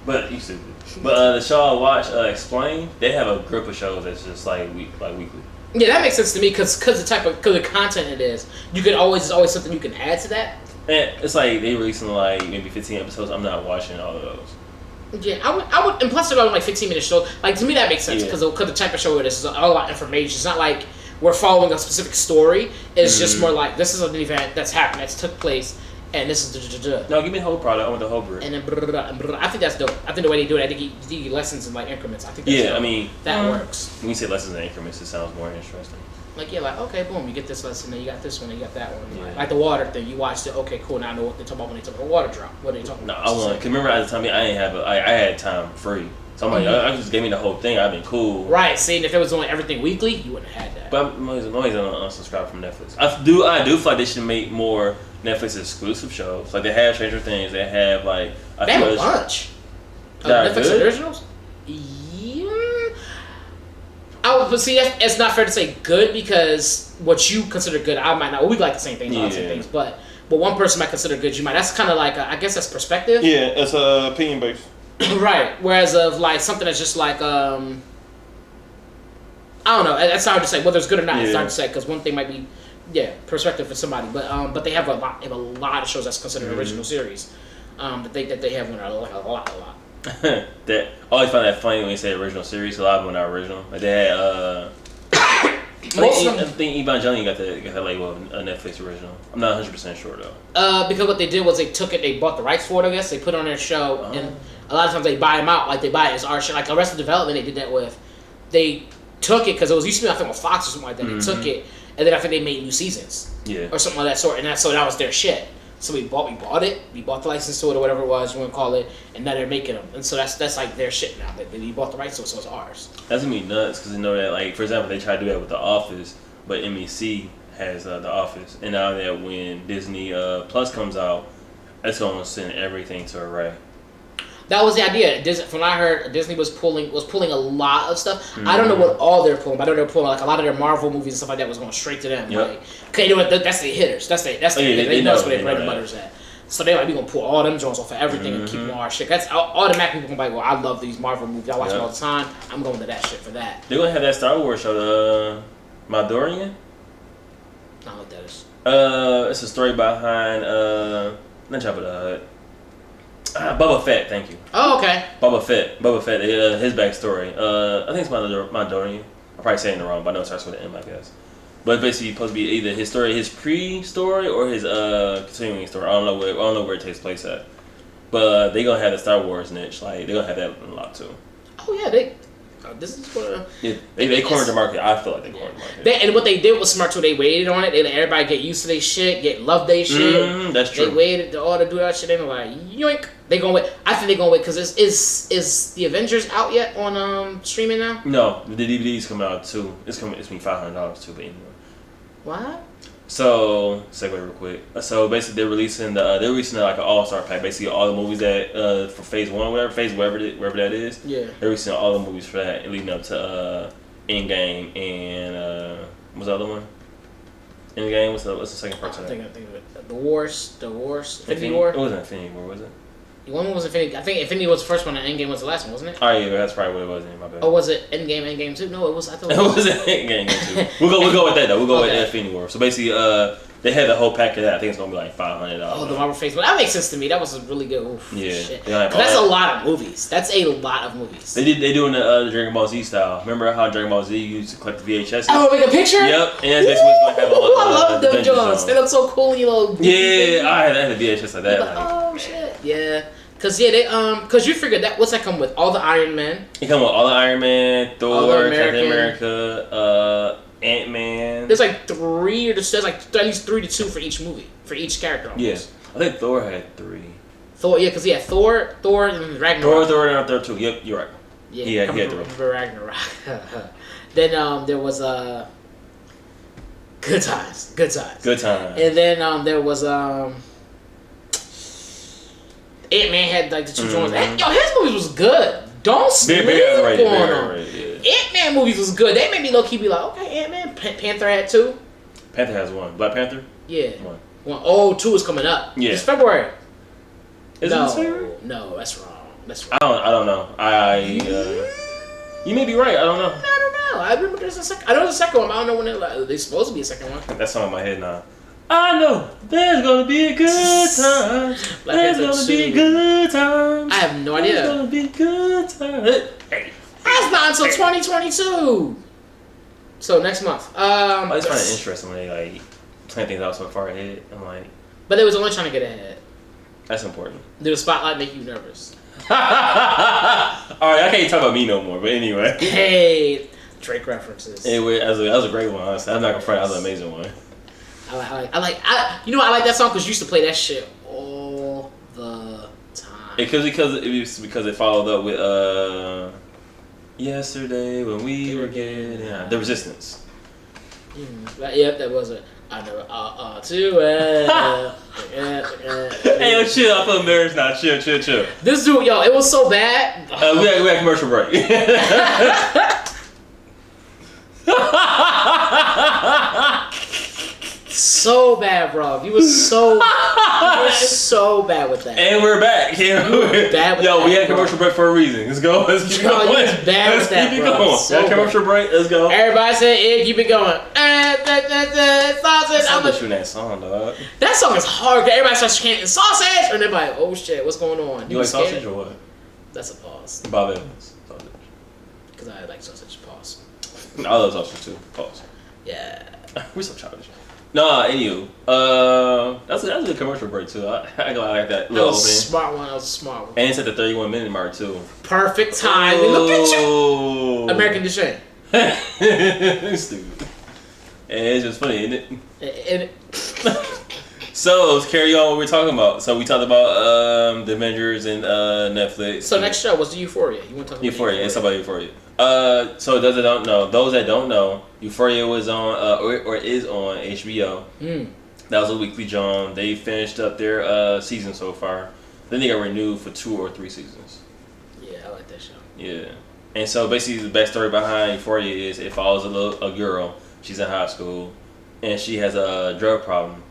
But you stupid. But the show I watch, Explain, they have a group of shows that's just like weekly. Yeah, that makes sense to me because the content it is. There's always something you can add to that. And it's like they releasing like maybe 15 episodes. I'm not watching all of those. Yeah, I would, and plus they're like 15-minute shows. Like to me, that makes sense because the type of show it is a lot of information. It's not like we're following a specific story. It's just more like this is an event that's happened, that's took place, and this is No, give me the whole product. I want the whole brick. And then I think that's dope. I think the way they do it, I think you give lessons in like increments. I think that's dope. I mean that works. When you say lessons in increments, it sounds more interesting. Like okay, boom, you get this lesson, then you got this one, then you got that one. Yeah. Like the water thing, you watched it. Okay, cool. Now I know what they talk about when they talk about water drop. What are they talking about? No, I want. Cause remember at the time I didn't have I had time free, so I'm like, I just gave me the whole thing. I've been cool. Right. See, if it was only everything weekly, you wouldn't have had that. But I'm always unsubscribe from Netflix. I do feel like they should make more Netflix exclusive shows. Like they have Stranger Things. They have like they have a bunch. Netflix originals. Yeah. But see, it's not fair to say good because what you consider good, I might not. Well, we like the same things, all the same things, but one person might consider good, you might. That's kind of like I guess that's perspective. Yeah, it's opinion based. Right. Whereas of like something that's just like I don't know. That's hard to say whether it's good or not. It's hard to say because one thing might be perspective for somebody, but they have a lot of shows that's considered original series that they have one a lot. That I always find that funny when you say original series. A lot of them are not original. Like they had I think Evangelion got that label of a Netflix original. I'm not 100% sure though. Because what they did was they bought the rights for it. I guess they put it on their show, and a lot of times they buy them out. Like they buy it as art show. Like Arrested Development, they did that with. They took it because it was used to be I think with Fox or something like that. They took it, and then I think they made new seasons. Or something like that sort, and that was their shit. So we bought it. We bought the license to it or whatever it was you want to call it, and now they're making them. And so that's like their shit now. They bought the rights to it, so it's ours. That's gonna be nuts because you know that like for example they try to do that with The Office, but MEC has The Office, and now that when Disney Plus comes out, it's gonna send everything to Array. That was the idea. From what I heard, Disney was pulling a lot of stuff. I don't know what all they're pulling, but I know they're pulling like a lot of their Marvel movies and stuff like that was going straight to them. Like, okay, you know what? That's the hitters. That's the they know where their bread and butter's at. So they're like, we gonna pull all them joints off of everything and keep them our shit. That's automatically people gonna be like, well, I love these Marvel movies. I watch them all the time. I'm going to that shit for that. They're gonna have that Star Wars show, Mandalorian. I don't know what that is. It's a story behind not Jabba the Hutt. Boba Fett, thank you. Oh, okay. Boba Fett, his backstory. I think it's Mandalorian. I'm probably saying it wrong, but I know it starts with an M, I guess. But basically, supposed to be either his story, his pre-story, or his continuing story. I don't know where it takes place at. But they gonna have the Star Wars niche. Like they gonna have that unlocked too. Oh yeah, this is what. They cornered the market. I feel like they cornered the market. And what they did was smart too. They waited on it. They let everybody get used to their shit, love their shit. That's true. They waited to do that shit. They were like, yoink. They gonna wait. I think they gonna wait because is the Avengers out yet on streaming now? No, the DVD's coming out too. It's been $500 too, but anyway. What? So segue real quick. So basically, they're releasing like an all-star pack. Basically, all the movies that for Phase 1, wherever that is. Yeah. They're releasing all the movies for that, and leading up to Endgame and what's the other one? Endgame. What's the second part? I think of it. The Wars. Infinity War. It wasn't Infinity War, was it? One was Infinity. I think Infinity was the first one, and Endgame was the last one, wasn't it? Oh yeah, that's probably what it was. My bad. Oh, was it Endgame 2? No, it was. I thought it was Endgame 2. We'll go with that though. We'll go with Infinity War. So basically, they had the whole pack of that. I think it's gonna be like $500. Oh, the Marvel phase. Well, that makes sense to me. That was a really good. Shit. That's a lot of movies. That's a lot of movies. They doing the Dragon Ball Z style. Remember how Dragon Ball Z used to collect the VHS? Oh, make a picture. Yep, and that's basically what's gonna have I love them Jones. They look so cool, you know. Yeah, I had a VHS like that. Like, oh shit, yeah. Cause you figured that what's that come with? All the Iron Men. It come with all the Iron Man, Thor, Captain America, Ant-Man. There's like there's like at least 3 to 2 for each movie, for each character. Almost. Yeah, I think Thor had 3. Thor, yeah, cause Thor, and Ragnarok. Thor, and Thor too. Yep, you're right. Yeah, he had 3. Ragnarok. Then there was Good Times. Good Times. And then there was Ant-Man had like the two joints. Yo, his movies was good. Don't sleep Right, on them. Ant-Man movies was good. They made me low key be like, okay, Ant-Man. Panther had 2. Panther has 1. Black Panther? Yeah. 1. Oh, 2 is coming up. Yeah. It's February. Is it February? No, that's wrong. I don't know. You may be right. I don't know. I don't know. I remember there's a second. I know there's a second one. But I don't know when there's supposed to be a second one. That song in my head now. I know there's gonna be a good time. There's gonna be good times. I have no idea. There's gonna be good times. Hey. That's not until 2022. So next month. I just find it interesting when they like plan things out so far ahead. I'm like, but they was only trying to get ahead. that's important. Did the spotlight make you nervous? All right, I can't talk about me no more. But anyway, hey, Drake references. Anyway, that was a great one. Honestly. I'm not gonna front. That was an amazing one. I like that song because you used to play that shit all the time. Because it followed up with yesterday when we were getting the Resistance. Yep, that was it. I never to it. Hey, yo, chill. I feel embarrassed now. Chill. This dude, yo, it was so bad. We had commercial break. So bad, bro. You was so bad with that. And we're back. Yeah, we're bad with that, we had commercial break for a reason. Let's go. Let's keep going. You was bad with that, bro. Going. So that commercial break. Let's go. Everybody said, "Yeah, keep it going." I'm shooting that song, dog. That song is hard. Everybody starts chanting sausage, and they're like, "Oh shit, what's going on?" You like sausage or what? That's a pause. Bob Evans. Sausage. Because I like sausage. Pause. I love sausage too. Pause. Yeah. We're so childish. Nah, anywho, that's a good commercial break too. I like that. That was a smart one. And it's at the 31-minute mark too. Perfect time. Look at you, American Deshaun. Stupid. And it's just funny, isn't it? And So let's carry on what we're talking about. So we talked about the Avengers and Netflix. So next show was the Euphoria. You want to talk about Euphoria? It's about Euphoria. So those that don't know, Euphoria was on or is on HBO. That was a weekly job. They finished up their season so far. Then they got renewed for 2 or 3 seasons. Yeah, I like that show. Yeah, and so basically the backstory behind Euphoria is it follows a girl. She's in high school, and she has a drug problem.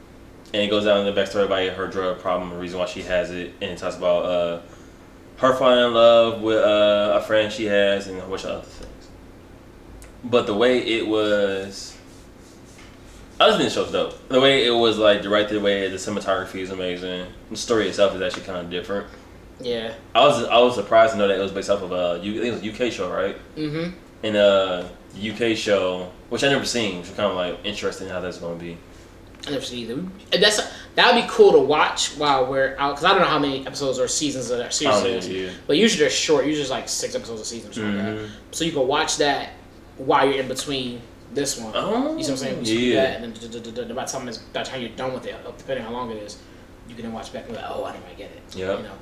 And it goes down in the backstory about her drug problem, the reason why she has it, and it talks about her falling in love with a friend she has and a bunch of other things. But the way it was, I just think the show's dope. The way it was like directed, the way the cinematography is amazing. The story itself is actually kind of different. Yeah. I was surprised to know that it was based off of I think it was a UK show, right? Mm-hmm. And the UK show, which I never seen, which is kind of like interesting how that's going to be. I never seen either. That would be cool to watch while we're out, because I don't know how many episodes or seasons of that series is. But usually they're short. Usually it's like 6 episodes a season or something like that. So you can watch that while you're in between this one. Oh, you see what I'm saying? You do that, and then by the time you're done with it, depending on how long it is, you can then watch back and be like, oh, I didn't get it. Yeah. You know,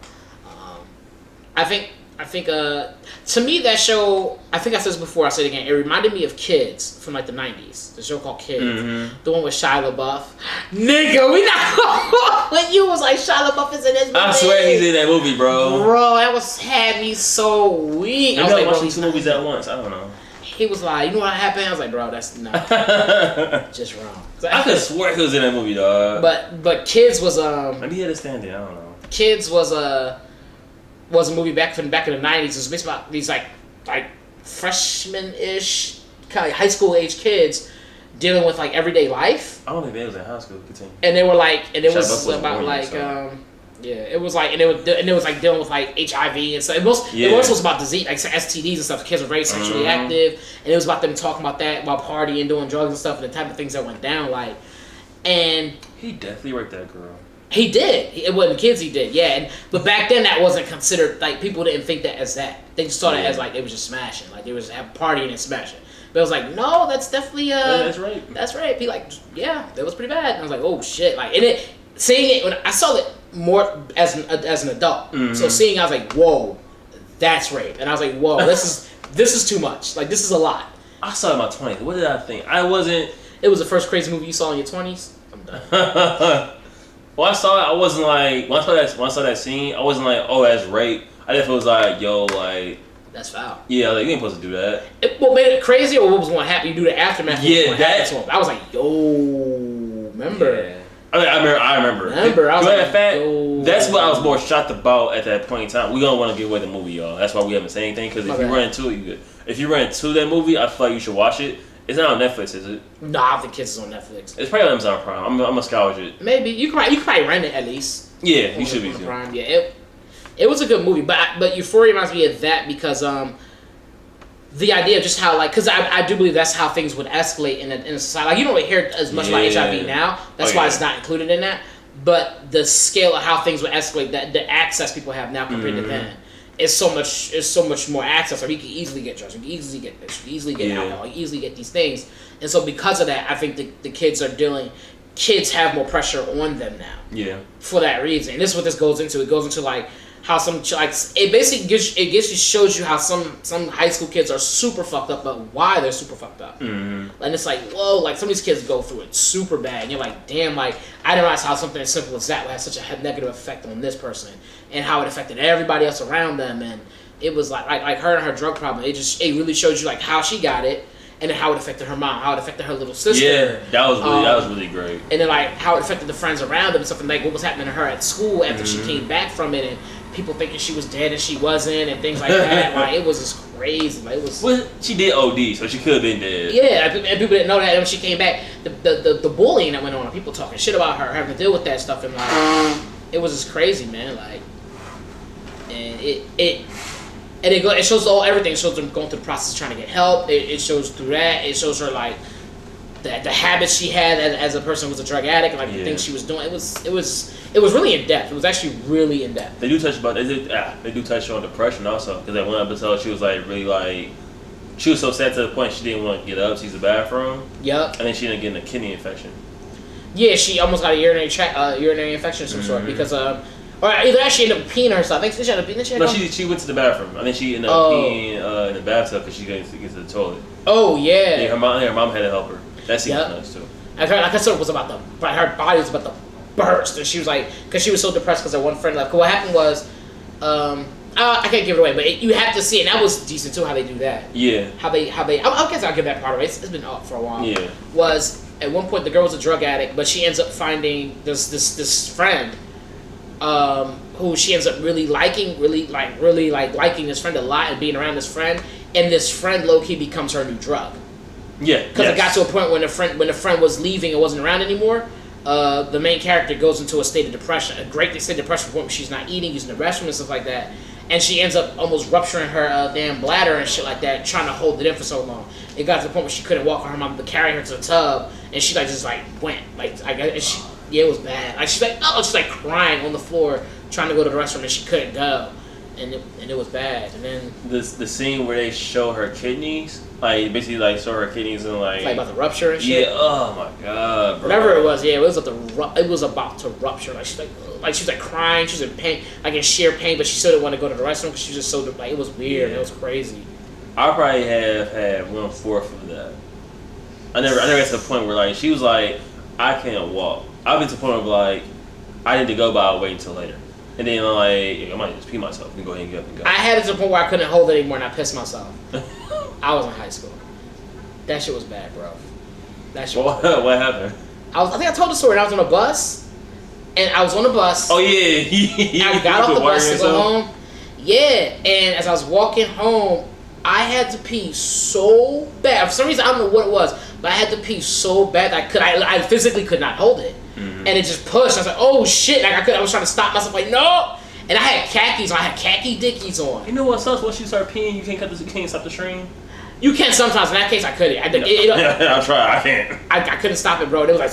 I think to me that show, I think I said this before, I said it again, it reminded me of Kids from like the 90s. The show called Kids. The one with Shia LaBeouf. Nigga, we not when you was like Shia LaBeouf is in this movie. I swear he's in that movie, bro. Bro, that had me so weak. I was like, watching 2 movies at once. I don't know. He was like, you know what happened? I was like, bro, that's not just wrong. I could swear he was in that movie, dog. But Kids was maybe he had a stand-in. I don't know. Kids was a movie back in the 90s. It was based about these like freshman-ish kind of high school age kids dealing with like everyday life. I don't think they was in high school. Continue. And they were like, and it was about like it was like, and it was like dealing with like HIV and stuff. It was about disease, like STDs and stuff. The kids were very sexually active, and it was about them talking about that while partying, doing drugs and stuff, and the type of things that went down. Like, and he definitely raped that girl. He did. It wasn't Kids. He did. Yeah. But back then, that wasn't considered, like, people didn't think that as that. They just saw it as like they was just smashing, like they was partying and smashing. But it was like, no, that's definitely that's right. That's right. Be like, yeah, that was pretty bad. And I was like, oh shit, like, and seeing it when I saw it more as an adult. So seeing, I was like, whoa, that's rape, and I was like, whoa, this is too much. Like, this is a lot. I saw it in my 20s. What did I think? I wasn't. It was the first crazy movie you saw in your 20s. I'm done. When I saw it, I wasn't like when I saw that scene, I wasn't like, oh, that's rape. I just was like, yo, like that's foul. Yeah, like you ain't supposed to do that. What made it crazy or what was going to happen? You do the aftermath. Yeah, that. I was like, yo, remember? Yeah. I remember. I was like, yo. That's what I was more shocked about at that point in time. We don't want to give away the movie, y'all. That's why we haven't said anything. Because if you run into it, you good. If you run into that movie, I feel like you should watch it. It's not on Netflix, is it? No, I don't think Kids is on Netflix. It's probably on Amazon Prime. I'm gonna scourge it. Maybe you could probably rent it at least. Yeah, you should be. Prime. Yeah, it was a good movie, but Euphoria reminds me of that because the idea of just how because I do believe that's how things would escalate in a society. Like you don't really hear as much about HIV now. That's why it's not included in that. But the scale of how things would escalate, that the access people have now compared to then. It's so much more access. Like you can easily get drugs, you can easily get this, you can easily get alcohol, you can easily get these things. And so because of that, I think the kids kids have more pressure on them now. Yeah. For that reason. And this is what this goes into. It goes into like how it basically shows you how some high school kids are super fucked up, but why they're super fucked up. Mm-hmm. And it's like, whoa, like some of these kids go through it super bad. And you're like, damn, like I didn't realize how something as simple as that would have such a negative effect on this person and how it affected everybody else around them. And it was like her and her drug problem. It really showed you like how she got it. And then how it affected her mom, how it affected her little sister. Yeah, that was really great. And then like how it affected the friends around them and stuff, and like what was happening to her at school after she came back from it, and people thinking she was dead and she wasn't, and things like that. Like it was just crazy. Like it was. Well, she did OD, so she could have been dead. Yeah, and people didn't know that. And when she came back, the bullying that went on, people talking shit about her, having to deal with that stuff, and like it was just crazy, man. Like, and it shows everything. It shows them going through the process of trying to get help. It shows through that. It shows her like the habits she had as a person who was a drug addict, and like the things she was doing. It was really in depth. It was actually really in depth. They do touch on depression also, because at one episode she was like really like she was so sad to the point she didn't want to get up. She's in the bathroom. Yep. And then she ended up getting a kidney infection. Yeah, she almost got a urinary infection of some sort because or either she ended up peeing herself. I think she ended up peeing. No, she went to the bathroom. I think she ended up peeing in the bathtub because she couldn't get to the toilet. Oh yeah. Yeah, her mom had to help her. That scene was nuts too. Like her body was about to burst, and she was like, because she was so depressed because her one friend left. Cause what happened was, I can't give it away, but you have to see it. And that was decent too. How they do that. Yeah. How they. I guess I'll give that part away. It's been up for a while. Yeah. Was at one point the girl was a drug addict, but she ends up finding this friend. Who she ends up really liking this friend a lot and being around this friend, and this friend low key becomes her new drug. Yeah, because it got to a point when the friend was leaving and wasn't around anymore. The main character goes into a state of depression, a great state of depression, point where she's not eating, using the restroom and stuff like that, and she ends up almost rupturing her damn bladder and shit like that, trying to hold it in for so long. It got to the point where she couldn't walk, her mom to carry her to the tub, and she just went it was bad. Like she's like crying on the floor, trying to go to the restroom, and she couldn't go, and it was bad. And then the scene where they show her kidneys, like basically like show her kidneys and like about the rupture and shit. Yeah. Oh my god. Bro. Whatever it was, it was about to rupture. Like she was crying. She was in pain, like in sheer pain, but she still didn't want to go to the restroom because she was just so it was weird. Yeah. It was crazy. I probably have had 1/4 of that. I never got to the point where like she was like, I can't walk. I've been to the point of like, I need to go, but I'll wait until later. And then like, I might just pee myself and go ahead and get up and go. I had it to the point where I couldn't hold it anymore and I pissed myself. I was in high school. That shit was bad, bro. That shit was bad. What happened? I think I told the story. I was on a bus. And I was on the bus. Oh yeah. I got off the bus to go home. Yeah. And as I was walking home, I had to pee so bad. For some reason, I don't know what it was, but I had to pee so bad that I physically could not hold it. Mm-hmm. And it just pushed. I was like, oh shit. Like I was trying to stop myself, like, no. And I had khakis on. I had khaki dickies on. You know what sucks? Once you start peeing, you can't stop the stream. You can sometimes. In that case, I couldn't. I'll try. I can't. I couldn't stop it, bro. It was like,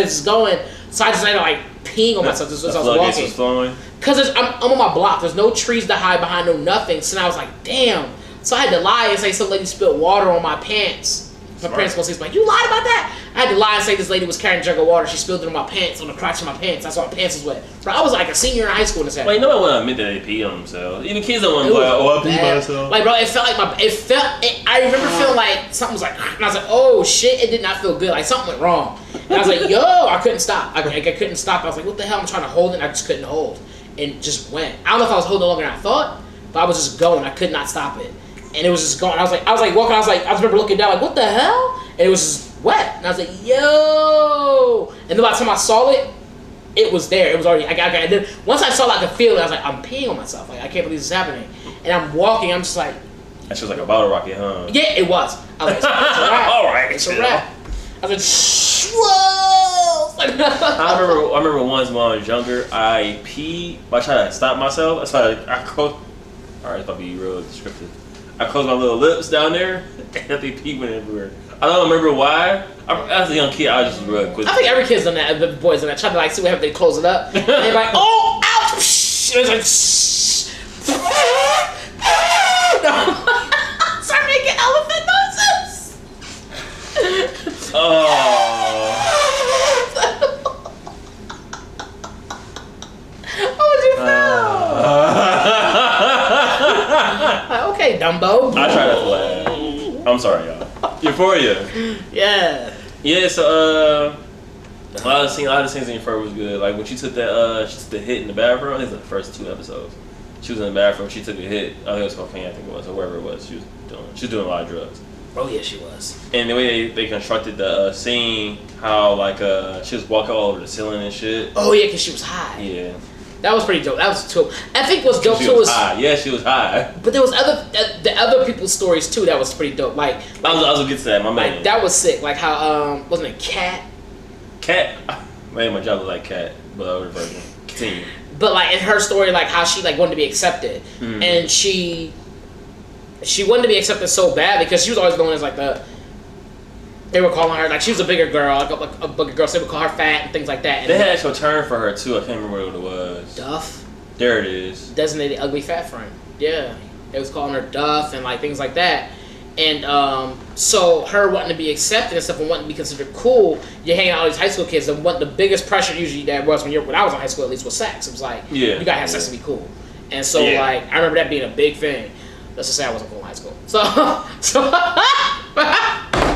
it's going. So I just ended up like peeing on myself as I was walking. Was flowing. Because I'm on my block. There's no trees to hide behind, no nothing. So now I was like, damn. So I had to lie and say some lady spilled water on my pants. My parents go see, like, you lied about that? I had to lie and say this lady was carrying a jug of water. She spilled it on my pants, on the crotch of my pants. That's why my pants was wet. Bro, I was like a senior in high school in this. Like, nobody want to admit that they pee on themselves. Even kids don't want to be like, oh, I pee by myself. Like, bro, it felt like I remember feeling like something was like, and I was like, oh shit, it did not feel good. Like something went wrong. And I was like, yo, I couldn't stop. I couldn't stop. I was like, what the hell? I'm trying to hold it, and I just couldn't hold. And just went. I don't know if I was holding longer than I thought, but I was just going. I could not stop it. And it was just going. I was like walking. I remember looking down, like, what the hell? And it was just wet. And I was like, yo. And then by the time I saw it, it was there. It was already. And then once I saw it, I could feel it. I was like, I'm peeing on myself. Like, I can't believe this is happening. And I'm walking. I'm just like. That shit was like a bottle rocket, huh? Yeah, it was. I was like, it's a wrap. All right, it's a wrap. I was like, whoa. I remember once when I was younger, I peed. I tried to stop myself. That's why I closed. All right, it's about to be real descriptive. I closed my little lips down there, and I think pee went everywhere. I don't remember why. As a young kid, I was just real quick. I think every kid's done that. The boys done that. Try to like see what happens. They close it up, and they're like, "Oh, ouch!" It was like, start making elephant noises. Oh. How would you feel? Okay, Dumbo. I tried to laugh. I'm sorry, y'all. Euphoria. Yeah. Yeah. So a lot of the scenes in Euphoria was good. Like when she took that she took the hit in the bathroom. I think it was the first 2 episodes. She was in the bathroom. She took a hit. I think it was cocaine. I think it was, or wherever it was. She was doing a lot of drugs. Oh yeah, she was. And the way they constructed the scene, how like she was walking all over the ceiling and shit. Oh yeah, because she was high. Yeah. That was pretty dope. That was dope. I think what's dope She too was is high. Yeah, she was high. But there was the other people's stories too. That was pretty dope. Like I was gonna get to that. My man. Like that was sick. Like how wasn't it Cat? Cat. Man, my job was like Cat, but other version. Continue. But like in her story, like how she like wanted to be accepted, and she wanted to be accepted so bad because she was always known as like they were calling her like she was a bigger girl, like a bigger girl. So they would call her fat and things like that. And they had an actual term for her too. I can't remember what it was. Duff. There it is. Designated ugly fat friend. Yeah, they was calling her Duff and like things like that. And so her wanting to be accepted and stuff and wanting to be considered cool, you're hanging out with these high school kids. And what the biggest pressure usually that was when I was in high school at least was sex. It was like you gotta have sex to be cool. And so like I remember that being a big thing. Let's just say I wasn't cool in high school. So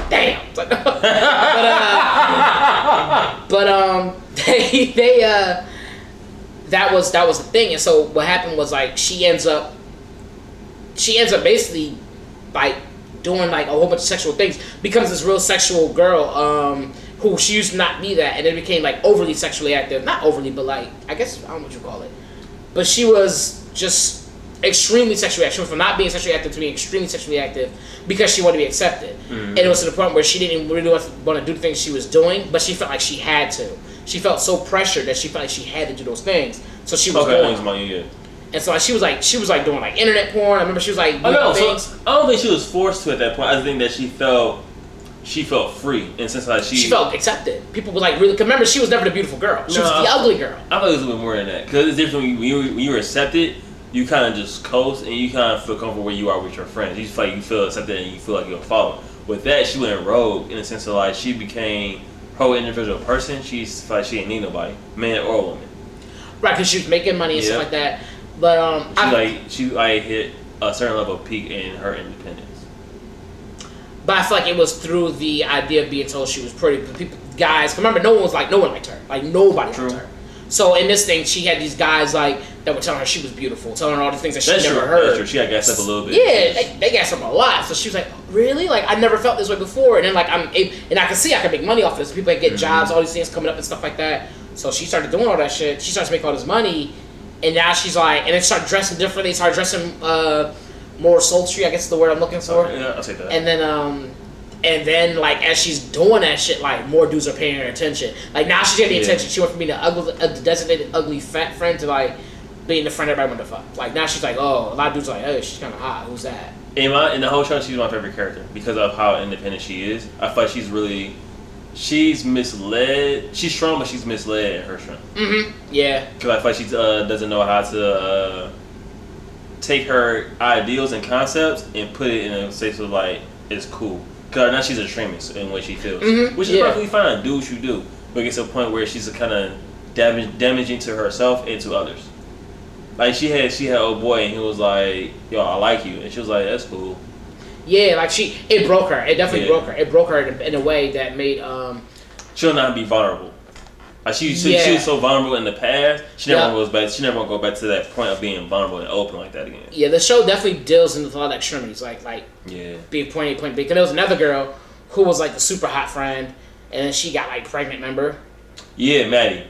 damn. That was the thing. And so what happened was like she ends up basically like doing like a whole bunch of sexual things, becomes this real sexual girl who she used to not be that, and then became like overly sexually active. Not overly, but like I guess I don't know what you call it. But she was just extremely sexually active. She went from not being sexually active to being extremely sexually active because she wanted to be accepted. And it was to the point where she didn't really want to do the things she was doing, but she felt like she had to. She felt so pressured that she felt like she had to do those things. So she was going. And so like, she was like doing like internet porn. I remember she was like doing things. So I don't think she was forced to at that point. I think that she felt free, and since like she felt accepted. People were like really. Cause remember, she was never the beautiful girl. She was the ugly girl. I thought it was a little more than that because it's different when you were accepted. You kind of just coast and you kind of feel comfortable where you are with your friends. You feel like you feel accepted and you feel like you'll follow. With that, she went rogue in the sense of like she became her whole individual person. She felt like she didn't need nobody, man or woman. Right, because she was making money and stuff like that. But she hit a certain level of peak in her independence. But I feel like it was through the idea of being told she was pretty. Guys, remember, no one liked her. Like nobody liked her. So in this thing, she had these guys like that were telling her she was beautiful, telling her all these things that she never heard. That's true. She got gassed up a little bit. Yeah, they gassed up a lot. So she was like, "Really? Like I never felt this way before." And then like and I can see I can make money off this. People that get jobs, all these things coming up and stuff like that. So she started doing all that shit. She started to make all this money, and now she's like, and then started dressing differently. Started dressing more sultry, I guess is the word I'm looking for. Yeah, I'll take that. And then like as she's doing that shit, like more dudes are paying her attention. Like now she's getting the attention. She went from being the designated ugly fat friend to like being the friend everybody wanted to fuck. Like now she's like, oh, a lot of dudes are like, oh, she's kind of hot. Who's that? In the whole show, she's my favorite character because of how independent she is. I feel like she's misled. She's strong, but she's misled in her strength. Yeah. Because I feel like she doesn't know how to take her ideals and concepts and put it in a space of like it's cool. Cause now she's extremist in the way she feels, which is Yeah. perfectly fine. Do what you do, but it gets to a point where she's kind of damaging to herself and to others. Like she had old boy, and he was like, "Yo, I like you," and she was like, "That's cool." Yeah, like it broke her. It definitely Yeah. broke her. It broke her in a way that made She'll not be vulnerable. Like she was so vulnerable in the past. She never goes back. She never gonna go back to that point of being vulnerable and open like that again. Yeah, the show definitely deals in a lot of extremities, like Yeah. being point A, point B. Because there was another girl who was like the super hot friend, and then she got like pregnant. Remember? Yeah, Maddie.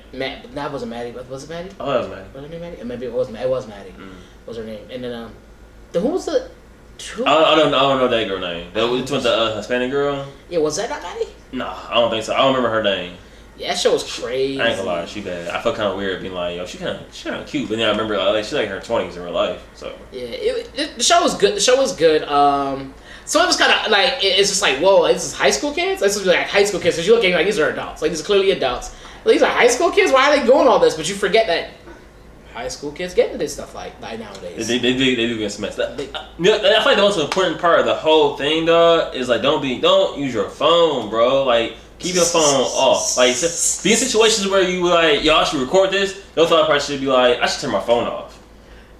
That wasn't Maddie, but was it Maddie? Oh, that was Maddie. Was her name Maddie? Or maybe it was Maddie. It was Maddie. Was her name? And then who was the? I don't know that girl name. That was the Hispanic girl. Yeah, was that not Maddie? Nah, I don't think so. I don't remember her name. Yeah, that show was crazy. I ain't gonna lie, she bad. I felt kind of weird being like, yo, she kind of cute, but then I remember like she's like in her 20s in real life. So Yeah, the show was good. The show was good. So it was kind of like it's just like, whoa, this is high school kids. This is like high school kids. So you look at like these are adults. Like these are clearly adults. Like, these are high school kids. Why are they doing all this? But you forget that high school kids get into this stuff like nowadays. They do get some messed up. I feel like the most important part of the whole thing, dog, is like don't use your phone, bro. Like keep your phone off. Like these situations where you like, yo, I should record this. Your thought part should be like, I should turn my phone off.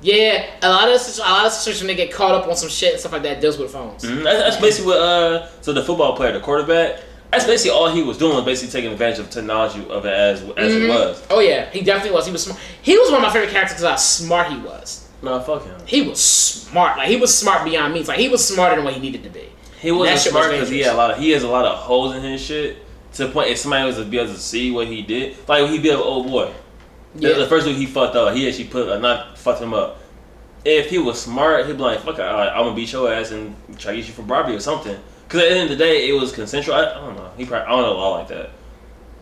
Yeah, a lot of situations when they get caught up on some shit and stuff like that deals with phones. That's basically what so the football player, the quarterback. That's basically all he was doing, was basically taking advantage of technology of it as it was. Oh yeah, he definitely was. He was smart. He was one of my favorite characters because how smart he was. No, fuck him. He was smart. Like he was smart beyond means. Like he was smarter than what he needed to be. He wasn't smart because he has a lot of holes in his shit. To the point if somebody was to be able to see what he did, like when he beat up old boy. Yeah. The first dude he fucked up, he actually not fucked him up. If he was smart, he'd be like, fuck it, I'm gonna beat your ass and try to get you for robbery or something. Because at the end of the day, it was consensual. I don't know. I don't know law like that.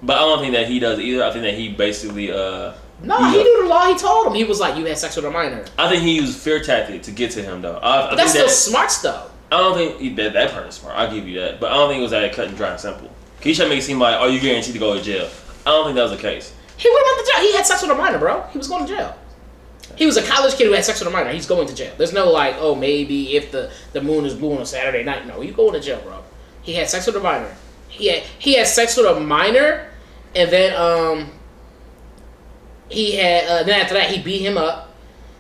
But I don't think that he does either. I think that he basically... No, he knew the law. He told him. He was like, you had sex with a minor. I think he used fear tactic to get to him, though. But that's still smart stuff. I don't think that part is smart. I'll give you that. But I don't think it was that cut and dry and simple. He tried to make it seem like, oh, you're guaranteed to go to jail. I don't think that was the case. He went to jail. He had sex with a minor, bro. He was going to jail. He was a college kid who had sex with a minor. He's going to jail. There's no like, oh, maybe if the moon is blue on a Saturday night. No, you going to jail, bro. He had sex with a minor. He had sex with a minor, and then then after that he beat him up.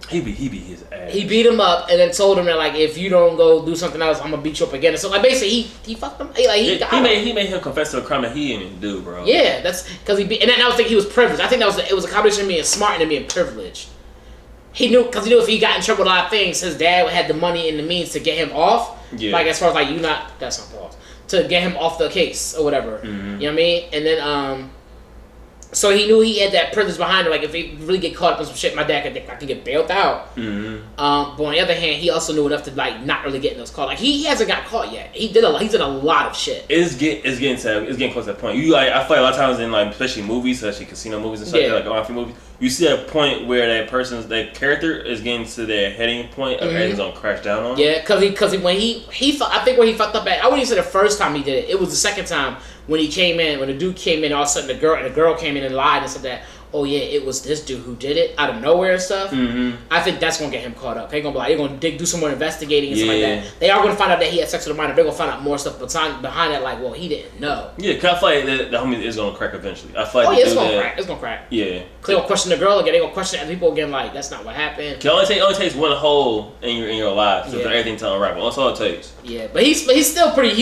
He beat his ass. He beat him up and then told him that like if you don't go do something else, I'm gonna beat you up again. And so like basically he fucked him. He made him confess to a crime that he didn't even do, bro. Yeah, that's because he beat. And then I was thinking he was privileged. I think it was a combination of being smart and being privileged. He knew if he got in trouble with a lot of things, his dad had the money and the means to get him off. Yeah. Like as far as like that's not false. To get him off the case or whatever. You know what I mean? And then so he knew he had that privilege behind him. Like if he really get caught up in some shit, my dad could get bailed out. But on the other hand, he also knew enough to like not really get in those calls. Like he hasn't got caught yet. He's done a lot of shit. It's getting close to that point. You like I feel like a lot of times in like especially movies, especially casino movies and stuff, like mafia movies, you see a point where that character is getting to their heading point of everything's gonna crash down on. Yeah, because when he I think when he fucked up at, I wouldn't even say the first time he did it. It was the second time when he came in, when the dude came in, all of a sudden the girl came in and lied and said that, oh yeah, it was this dude who did it out of nowhere and stuff. I think that's gonna get him caught up. They're gonna be like, they're gonna do some more investigating and stuff like that. They are gonna find out that he had sex with a minor. They're gonna find out more stuff behind that, like, well, he didn't know. Yeah, cause I feel like the homie is gonna crack eventually. I feel like it's gonna crack. It's gonna crack. Yeah. Cause they're gonna question the girl again. They're gonna question other people again. Like that's not what happened. It only takes one hole in your life for everything to unravel. That's all it takes. Yeah, but he's still pretty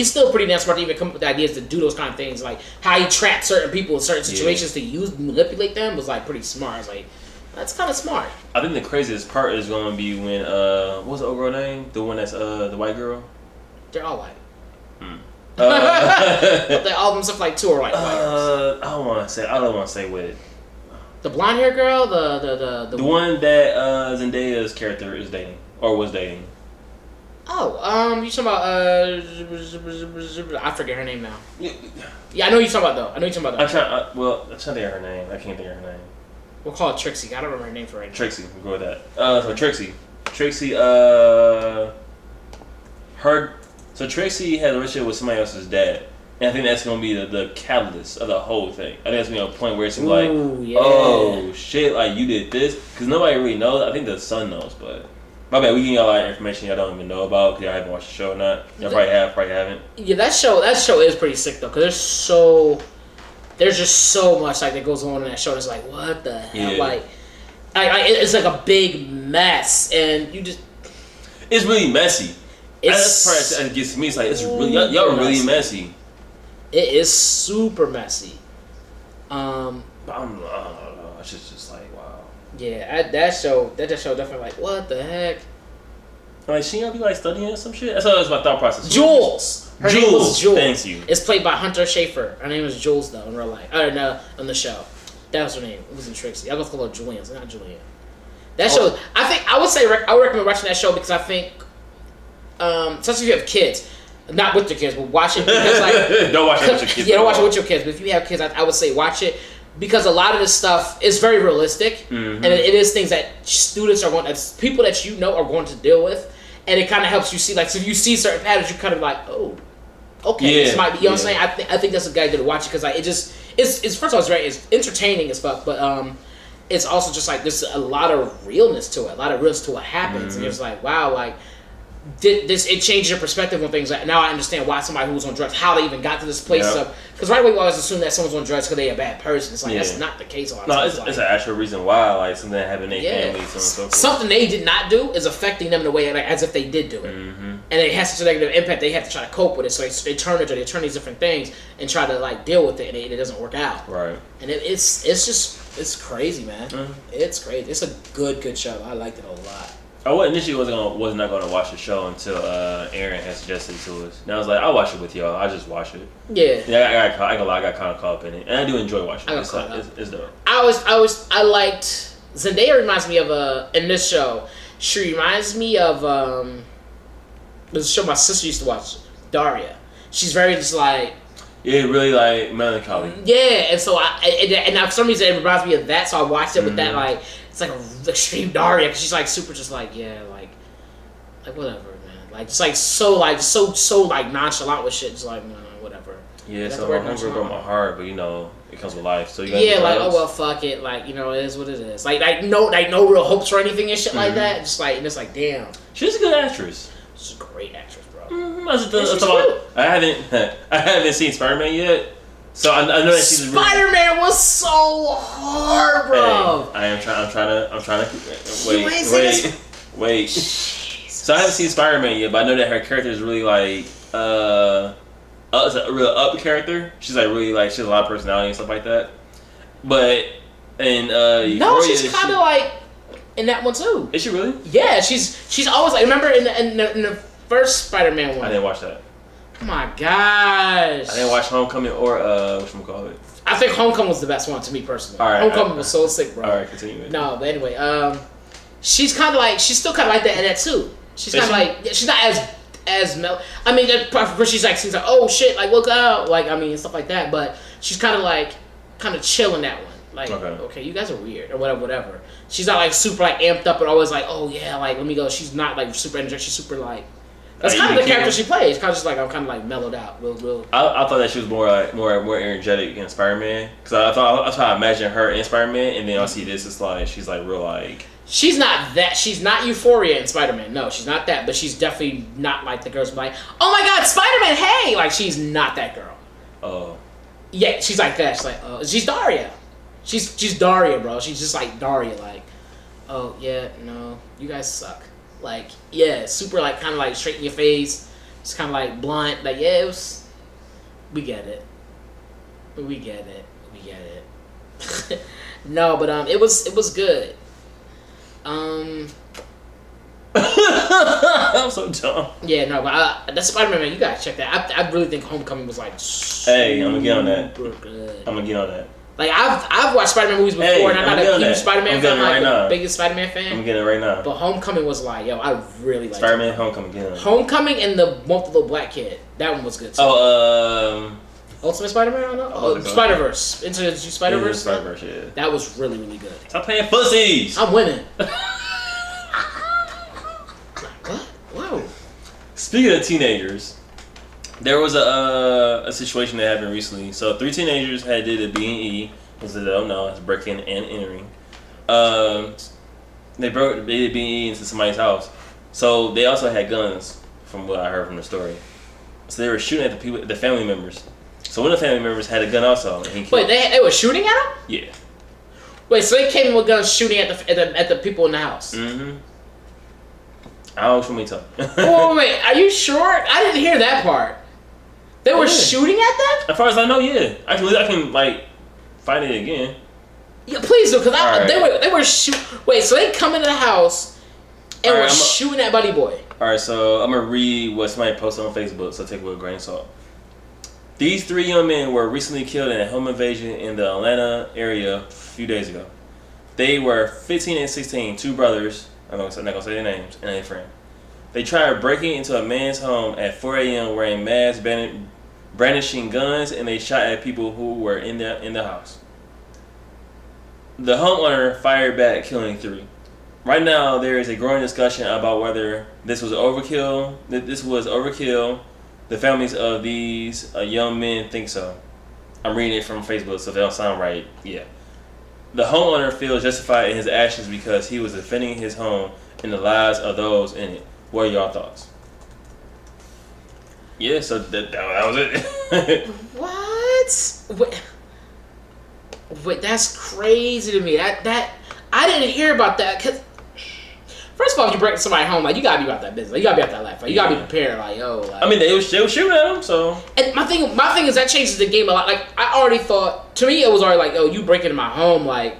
damn smart to even come up with ideas to do those kind of things. Like how he trapped certain people in certain situations to manipulate them was like pretty smart. I was like, that's kind of smart. I think the craziest part is going to be when what's the old girl name? The one that's the white girl. They're all white. They all them stuff like two are like white. I don't want to say what. The blonde hair girl, the one that Zendaya's character is dating or was dating. Oh, you talking about I forget her name now. Yeah, I know you talking about though. I'm trying to think of her name. I can't think of her name. We'll call it Trixie. I don't remember her name for right now. Trixie, we'll go with that. So Trixie, Trixie had a relationship with somebody else's dad. And I think that's going to be the catalyst of the whole thing. I think that's going to be a point where it's like, oh shit, like you did this. Because nobody really knows. I think the son knows, but. My bad, we getting y'all a lot of information y'all don't even know about because y'all haven't watched the show or not. Y'all probably have, probably haven't. Yeah, that show is pretty sick though, because there's just so much like that goes on in that show. It's like, what the hell? Yeah. Like, it's like a big mess, and you just. It's really messy. That's the part that gets me. It's like, it's really, y'all are really messy. It is super messy. But I don't know. It's just like, wow. Yeah, that show definitely like, what the heck? Like, she gonna be like studying or some shit? That's what was my thought process. Jules! Her name was Jules. Thank you. It's played by Hunter Schafer. Her name was Jules, though, in real life. No, on the show. That was her name. It wasn't Trixie. I was call her Julian. It's not Julian. That show, I would recommend watching that show because I think, especially if you have kids, not with your kids, but watch it because, like... Don't watch it with your kids. Yeah, don't watch it with your kids, but if you have kids, I would say watch it because a lot of this stuff is very realistic, and it is things that students are people that you know are going to deal with, and it kind of helps you see, like, so if you see certain patterns, you kind of like, oh, okay, this might be, you know what I'm saying? I think that's a guy good to watch it because, like, it's first of all, it's entertaining as fuck, but it's also just like there's a lot of realness to it, a lot of realness to what happens, and it's like, wow, like it changes your perspective on things. Like, now I understand why somebody who was on drugs, how they even got to this place. Because right away we always assume that someone's on drugs because they're a bad person. It's like that's not the case. A lot of times. It's an actual reason why, like something that happened in their family, so on. Something they did not do is affecting them in a way like as if they did do it, and it has such a negative impact. They have to try to cope with it, so they turn these different things and try to like deal with it, and it doesn't work out. Right. And it's crazy, man. It's crazy. It's a good show. I liked it a lot. I initially was not gonna watch the show until Aaron had suggested it to us. And I was like, I'll watch it with y'all. I just watch it. Yeah. I got kind of caught up in it, and I do enjoy watching it. It's dope. I liked Zendaya. Reminds me of in this show. She reminds me of there's a show my sister used to watch, Daria. She's very just like. Yeah, really like melancholy. Yeah, and so and for some reason it reminds me of that. So I watched it with that like. It's like a extreme Daria because she's like super just like like whatever, man, like just like so nonchalant with shit, just like whatever. Yeah, so my hunger broke my heart, but you know it comes with life. So you gotta like oh well fuck it, like you know it is what it is. Like no real hopes or anything and shit like that. Just like and it's like damn, she's a good actress. She's a great actress, bro. I haven't seen Spider-Man yet. So I know that she's Spider-Man was so hard, bro. Hey, I'm trying to wait. So I haven't seen Spider-Man yet, but I know that her character is really like it's a real up character. She's like really like she has a lot of personality and stuff like that. But in Euphoria, no, she's kind of like in that one too. Is she really? Yeah, she's always like remember in the first Spider-Man one. I didn't watch that. Oh my gosh! I didn't watch Homecoming or whatchamacallit. I think Homecoming was the best one to me personally. All right, Homecoming was so sick, bro. All right, continue. No, but anyway, she's still kind of like that in that too. She's kind of like she's not as I mean, she's like seems like oh shit, like look out, like I mean stuff like that. But she's kind of chill in that one. Like okay, you guys are weird or whatever. She's not like super like amped up and always like oh yeah, like let me go. She's not like super energetic. She's super like. That's kind of the character she plays. Kind of just like I'm kind of like mellowed out. I thought that she was more energetic in Spider-Man because I thought that's how I imagine her in Spider-Man, and then I see this. It's like she's like real like. She's not that. She's not Euphoria in Spider-Man. No, she's not that. But she's definitely not like the girls who like, oh my god, Spider-Man! Hey, like she's not that girl. Oh. Yeah, she's like that. She's like, she's Daria. She's Daria, bro. She's just like Daria. Like, oh yeah, no, you guys suck. Like, yeah, super, like, kind of, like, straight in your face. It's kind of, like, blunt. Like, yeah, it was... We get it. No, but, it was good. I'm so dumb. Yeah, no, but that Spider-Man, man, you gotta check that. I really think Homecoming was, like, hey, I'm gonna get on that. Good. Like I've watched Spider-Man movies before, and I'm not a huge Spider-Man fan, like the biggest Spider-Man fan. I'm getting it right now. But Homecoming was like, yo, I really like Spider-Man Homecoming. Again. Homecoming and the one with the little black kid. That one was good too. Ultimate Spider-Man? I don't know. Spider-Verse. Into Spider-Verse? Spider-Verse, yeah. That was really, really good. Stop playing pussies! I'm winning. What? Whoa. Speaking of teenagers, there was a situation that happened recently. So 3 teenagers had did a B&E. Because they don't know, it's breaking and entering. They did B&E into somebody's house. So they also had guns, from what I heard from the story. So they were shooting at the people, the family members. So one of the family members had a gun also. And he killed. Wait, they were shooting at him? Yeah. Wait, so they came with guns shooting at the people in the house? Mm-hmm. I don't know what you mean. Oh wait, are you sure? I didn't hear that part. They were shooting at them? As far as I know, yeah. I can like find it again. Yeah, please do, because Right. they were shooting. Wait, so they come into the house and were shooting at Buddy Boy. All right, so I'm gonna read what somebody posted on Facebook. So take it with a grain of salt. These 3 young men were recently killed in a home invasion in the Atlanta area a few days ago. They were 15 and 16, 2 brothers. I'm not gonna say their names, and a friend. They tried breaking into a man's home at 4 a.m. wearing masks, brandishing guns, and they shot at people who were in the house. The homeowner fired back, killing 3. Right now, there is a growing discussion about whether this was overkill. The families of these young men think so. I'm reading it from Facebook, so if they don't sound right, yeah. The homeowner feels justified in his actions because he was defending his home and the lives of those in it. What are y'all thoughts? Yeah, so that was it. What? Wait, that's crazy to me. That I didn't hear about that. Cause first of all, if you break somebody home, like you gotta be about that business. Like, you gotta be about that life. Like, you gotta be prepared. Like, yo. Like, I mean, they were shooting at him, so. And my thing is that changes the game a lot. Like, I already thought. To me, it was already like, yo, you break into my home, like,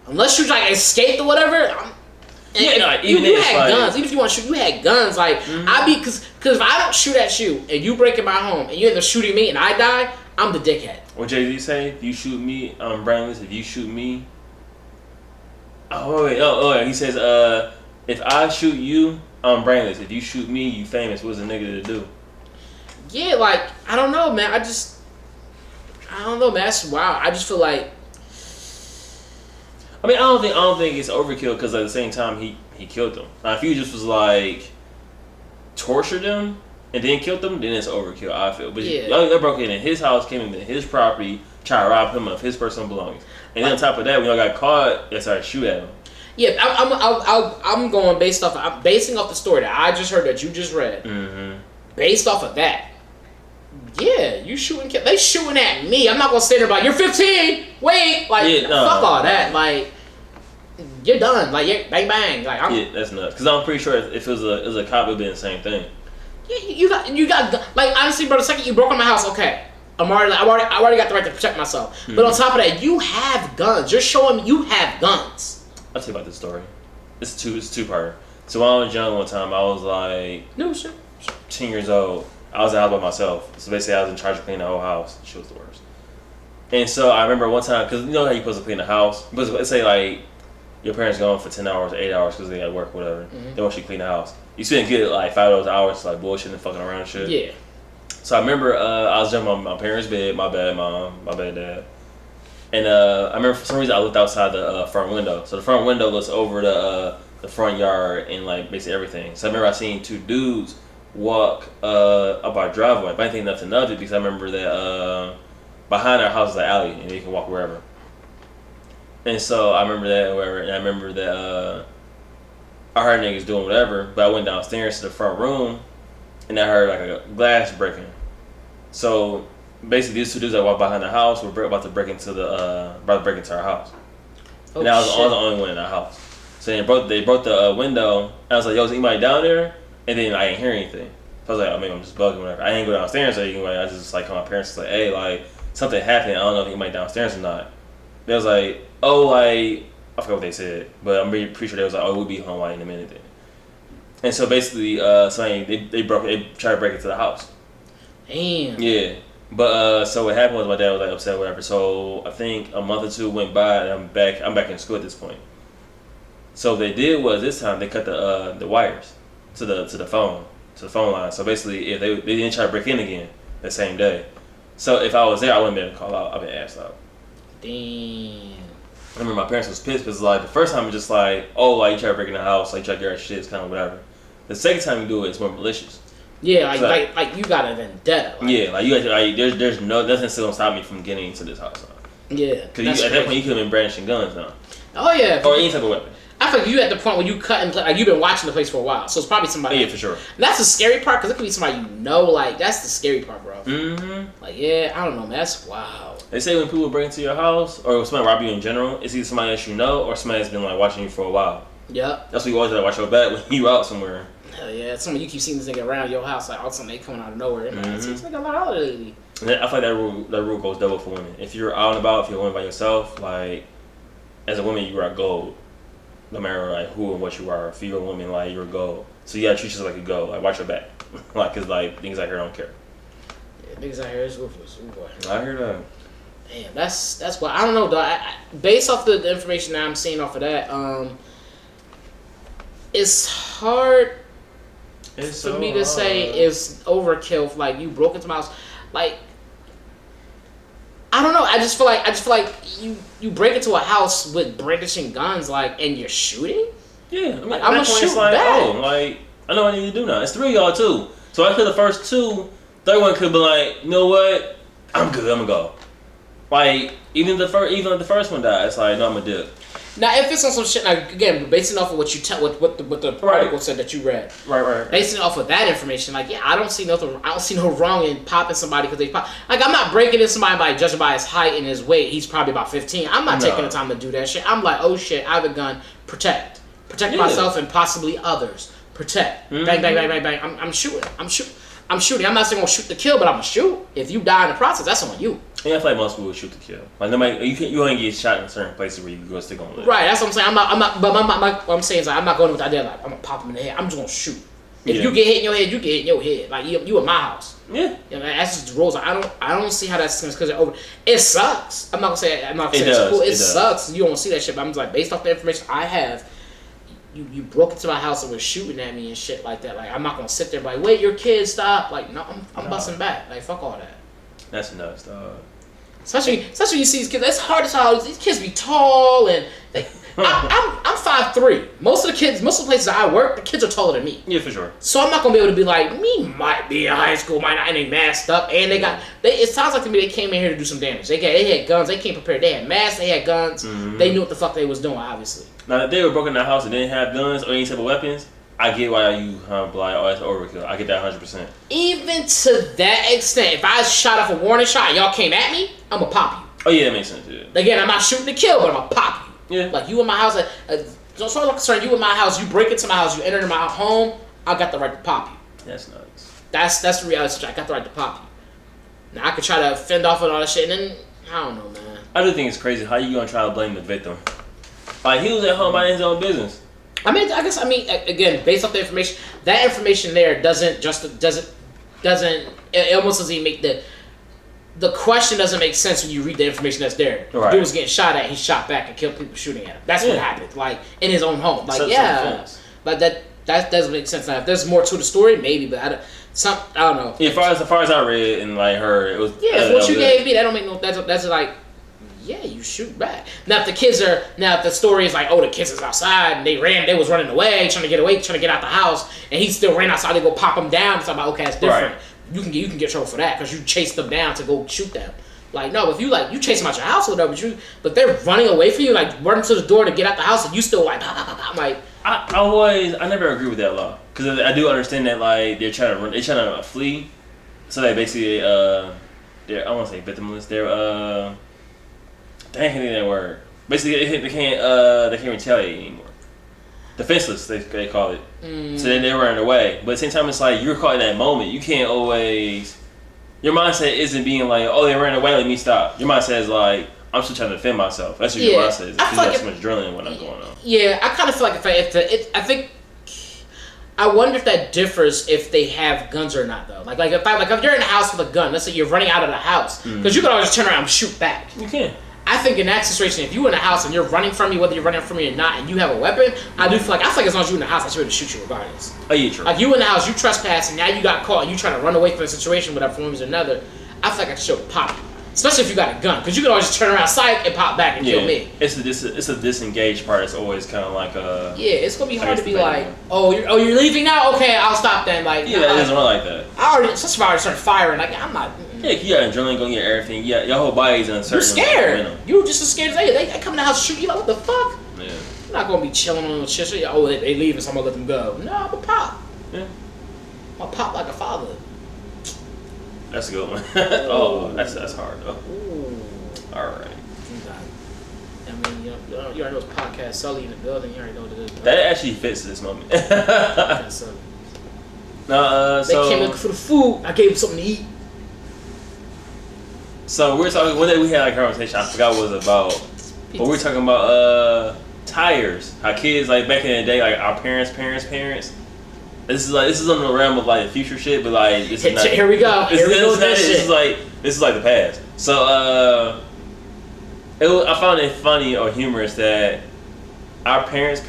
unless you like escaped or whatever. You had guns. Even if you want to shoot, you had guns. Like, I'd be because if I don't shoot at you and you break in my home and you end up shooting me and I die, I'm the dickhead. What Jay-Z say? If you shoot me, I'm brainless. If you shoot me, oh, he says, if I shoot you, I'm brainless. If you shoot me, you famous. What's a nigga to do? Yeah, like, I don't know, man. I don't know, man. That's wild. I just feel like. I mean, I don't think it's overkill because at the same time he killed them. Now, if you just was like tortured them and then killed them, then it's overkill. I feel, but yeah. They broke in his house, came into his property, tried to rob him of his personal belongings, and then on top of that, when y'all got caught, they started to shoot at him. Yeah, I'm going I'm basing off the story that I just heard that you just read. Mm-hmm. Based off of that, yeah, you shooting. They shooting at me. I'm not gonna sit there like you're 15. Wait, like fuck all that. Like you're done. Like yeah, bang bang. Like yeah, that's nuts. Because I'm pretty sure if it was a cop, it'd be the same thing. Yeah, you got like honestly, bro. The second you broke in my house, okay, I already got the right to protect myself. Mm-hmm. But on top of that, you have guns. You're showing me you have guns. I'll tell you about this story. It's two-parter. So when I was young one time, I was like 10 years old. I was out by myself. So basically I was in charge of cleaning the whole house. She was the worst. And so I remember one time, because you know how you're supposed to clean the house? But let's say like your parents gone for 10 hours or 8 hours because they got work or whatever. Mm-hmm. They want you to clean the house. You still didn't get like 5 of those hours to like bullshit and fucking around and shit. Yeah. So I remember I was jumping on my parents' bed. My bad, mom. My bad, dad. And I remember for some reason I looked outside the front window. So the front window looks over the front yard and like basically everything. So I remember I seen 2 dudes walk up our driveway. But I didn't think nothing of it because I remember that behind our house is an alley and you can walk wherever. And so I remember that wherever, and I remember that I heard niggas doing whatever. But I went downstairs to the front room and I heard like a glass breaking. So basically, these 2 dudes that walked behind the house were about to break into our house. Oh, and I was the only one in the house. So they broke the window. And I was like, "Yo, is anybody down there?" And then I didn't hear anything. So I was like, "Oh, maybe I'm just bugging, whatever." I didn't go downstairs or anything. I just like called my parents and like, "Hey, like something happened. I don't know if anybody downstairs or not." They was like, "Oh, like I forgot what they said, but I'm pretty sure they was like, oh, we'll be home like in a minute then." And so basically, they tried to break into the house. Damn. Yeah. But so what happened was my dad was like upset, whatever. So I think a month or 2 went by, and I'm back in school at this point. So what they did was this time they cut the wires to the phone line. So basically, if they didn't try to break in again that same day. So if I was there, I wouldn't be able to call out. I've been asked out. Damn. I remember my parents was pissed because like the first time it was just like, oh, like you try to break in the house, like you try to get our shit, it's kind of whatever. The second time you do it, it's more malicious. Yeah, like you got a vendetta. Like, yeah, like you got to, like there's nothing still gonna stop me from getting into this house now. Yeah, because at that point you could have been brandishing guns now. Oh yeah, or any type of weapon. I feel like you at the point where you cut and play, like you've been watching the place for a while, so it's probably somebody. Yeah, for sure. And that's the scary part because it could be somebody you know. Like that's the scary part, bro. Mm-hmm. Like yeah, I don't know, man. That's wild. They say when people break into your house or somebody rob you in general, it's either somebody that you know or somebody that's been like watching you for a while. Yep. That's why you always gotta watch your back when you out somewhere. Hell yeah, someone you keep seeing this nigga around your house, like all of a sudden they coming out of nowhere. And like, this nigga a lot of lately. And I feel like that rule goes double for women. If you're out and about, if you're a woman by yourself, like as a woman you are gold. No matter like who and what you are, if you're a woman, like you're gold. So you gotta treat yourself like a gold. Like watch your back, like cause like things out here don't care. Yeah, niggas out here is ruthless. Ooh, boy. I hear that. Damn, that's what I don't know, though. Based off the information that I'm seeing off of that, it's hard for me to say it's overkill. Like you broke into my house, like I don't know. I just feel like you break into a house with brandishing guns, like, and you're shooting. Yeah, I mean, like, I'm gonna shoot like, back. oh, like I know what I need to do now. It's 3 of y'all too. So after the first 2, third one could be like, you know what? I'm good. I'm gonna go. Like even if the first one died, it's like no, I'm gonna dip. Now, if it's on some shit, like again, basing off of what you what the article said that you read, right, basing off of that information, like yeah, I don't see no wrong in popping somebody because they pop. Like I'm not breaking into somebody by judging by his height and his weight. He's probably about 15. I'm not taking the time to do that shit. I'm like, oh shit, I have a gun. Protect myself and possibly others. Protect. Bang, bang, bang, bang, bang. I'm shooting. I'm shooting. I'm not saying gonna shoot to kill, but I'm gonna shoot. If you die in the process, that's on you. Yeah, I feel like most people would shoot to kill. Like nobody, you only get shot in certain places where you go stick on live. Right, that's what I'm saying. I'm not. But what I'm saying is like, I'm not going with the idea like I'm gonna pop him in the head. I'm just gonna shoot. If you get hit in your head, you get hit in your head. Like you in my house. Yeah. You know, that's just the rules. I don't see how that's because over. It sucks. I'm not gonna say it's cool. It sucks. You don't see that shit. But I'm just like based off the information I have. You broke into my house and was shooting at me and shit like that. Like I'm not gonna sit there like, wait, your kid, stop. Like no, I'm busting back. Like fuck all that. That's nuts, dog. Especially you see these kids. That's hard as hell. These kids be tall and I'm 5'3". Most of the places I work, the kids are taller than me. Yeah, for sure. So I'm not gonna be able to be like, me might be in high school, might not, and they masked up, and it sounds like to me they came in here to do some damage. They had guns, they came prepared, they had masks, they had guns, They knew what the fuck they was doing, obviously. Now if they were broken in their house and didn't have guns or any type of weapons, I get why you like, oh, that's overkill. I get that 100%. Even to that extent, if I shot off a warning shot and y'all came at me, I'm gonna pop you. Oh yeah, that makes sense. Yeah. Again, I'm not shooting to kill, but I'm gonna pop you. Yeah. Like you in my house, as far as I'm concerned, you in my house, you break into my house, you enter into my home, I got the right to pop you. That's nuts. That's the reality. I got the right to pop you. Now I could try to fend off and all that shit, and then I don't know, man. I do think it's crazy. How you gonna try to blame the victim? Like he was at home minding his own business. Again, based off the information, that information there doesn't it almost doesn't even make the question doesn't make sense when you read the information that's there. Right. Dude was getting shot at, he shot back and killed people shooting at him. That's what happened, like in his own home. Like but that doesn't make sense. Now if there's more to the story, maybe, but I don't know. Yeah, as far as I read and like heard, it was what you gave me, that don't make no. That's like. Yeah, you shoot back. Now if the story is like, oh, the kids is outside and they was running away, trying to get out the house, and he still ran outside to go pop them down. It's like, okay, that's different. Right. You can get trouble for that because you chased them down to go shoot them. Like no, if you chase them out your house or whatever, but they're running away from you, like running to the door to get out the house, and you still like, I'm like. I never agree with that law because I do understand that like they're trying to flee, so they basically they're I won't say victimless. They're I can't think that word. Basically, they can't retaliate anymore. Defenseless, they call it. So then they're running away. But at the same time, it's like you're caught in that moment. You can't always. Your mindset isn't being like, oh, they ran away, let me stop. Your mindset is like, I'm still trying to defend myself. That's what your mindset is. Because you got so much adrenaline when I'm going on. Yeah, I kind of feel like I think. I wonder if that differs if they have guns or not, though. Like if you're in a house with a gun, let's say you're running out of the house, because you can always turn around and shoot back. You can. I think in that situation, if you're in a house and you're running from me, whether you're running from me or not, and you have a weapon, I feel like as long as you're in the house, I should be able to shoot you regardless. Oh, yeah, true. Like you in the house, you trespass, and now you got caught, and you trying to run away from the situation, whatever, from one reason or another. I feel like I should pop you. Especially if you got a gun, because you can always just turn around, psych, and pop back and kill me. It's a disengaged part. It's always kind of like a. Yeah, it's gonna be hard to be like, you're leaving now. Okay, I'll stop then. Like, yeah, it doesn't work like that. That's why I already started firing. Like, I'm not. Yeah, you got adrenaline going, everything. Yeah, your whole body's uncertain. You're scared. You just as scared as they come in the house and shoot you. Like, what the fuck? Yeah. not gonna be chilling on the shit. Oh, they leaving, so I'm gonna let them go. No, I'm a pop. Yeah. I'm a pop like a father. That's a good one. Oh, that's hard though. Ooh. All right. I mean, you already know it's podcast Sully in the building. You already know what it is. That actually fits this moment. Podcast Sully. No, They came looking for the food. I gave them something to eat. So we were talking one day. We had like a conversation. I forgot what it was about. But we were talking about tires. How kids like back in the day, like our parents. This is on the realm of like future shit, but like this is not. Here we go. This is like the past. So I found it funny or humorous that our parents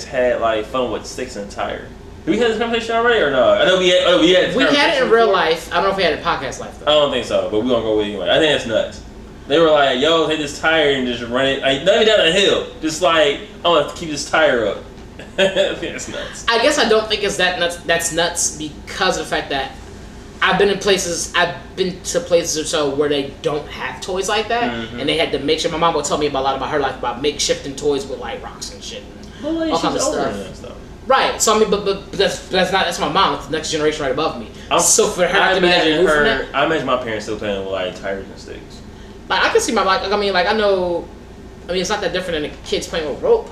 had like fun with sticks and tire. Have we had this conversation already or no? I know we had. We had it in real life. I don't know if we had it in podcast life though. I don't think so, but we're gonna go with it anyway. I think that's nuts. They were like, yo, take this tire and just run it, like, not even down a hill. Just like, I want to keep this tire up. I think that's nuts. I guess I don't think it's that nuts. That's nuts because of the fact that I've been to places or so where they don't have toys like that, and they had to make sure. My mom would tell me about a lot about her life about makeshifting toys with like rocks and shit, and all kinds of stuff. Right. So I mean, but that's my mom. It's the next generation right above me. So for her, I imagine my parents still playing with like tires and sticks. Like I can see I know. I mean, it's not that different than the kids playing with rope.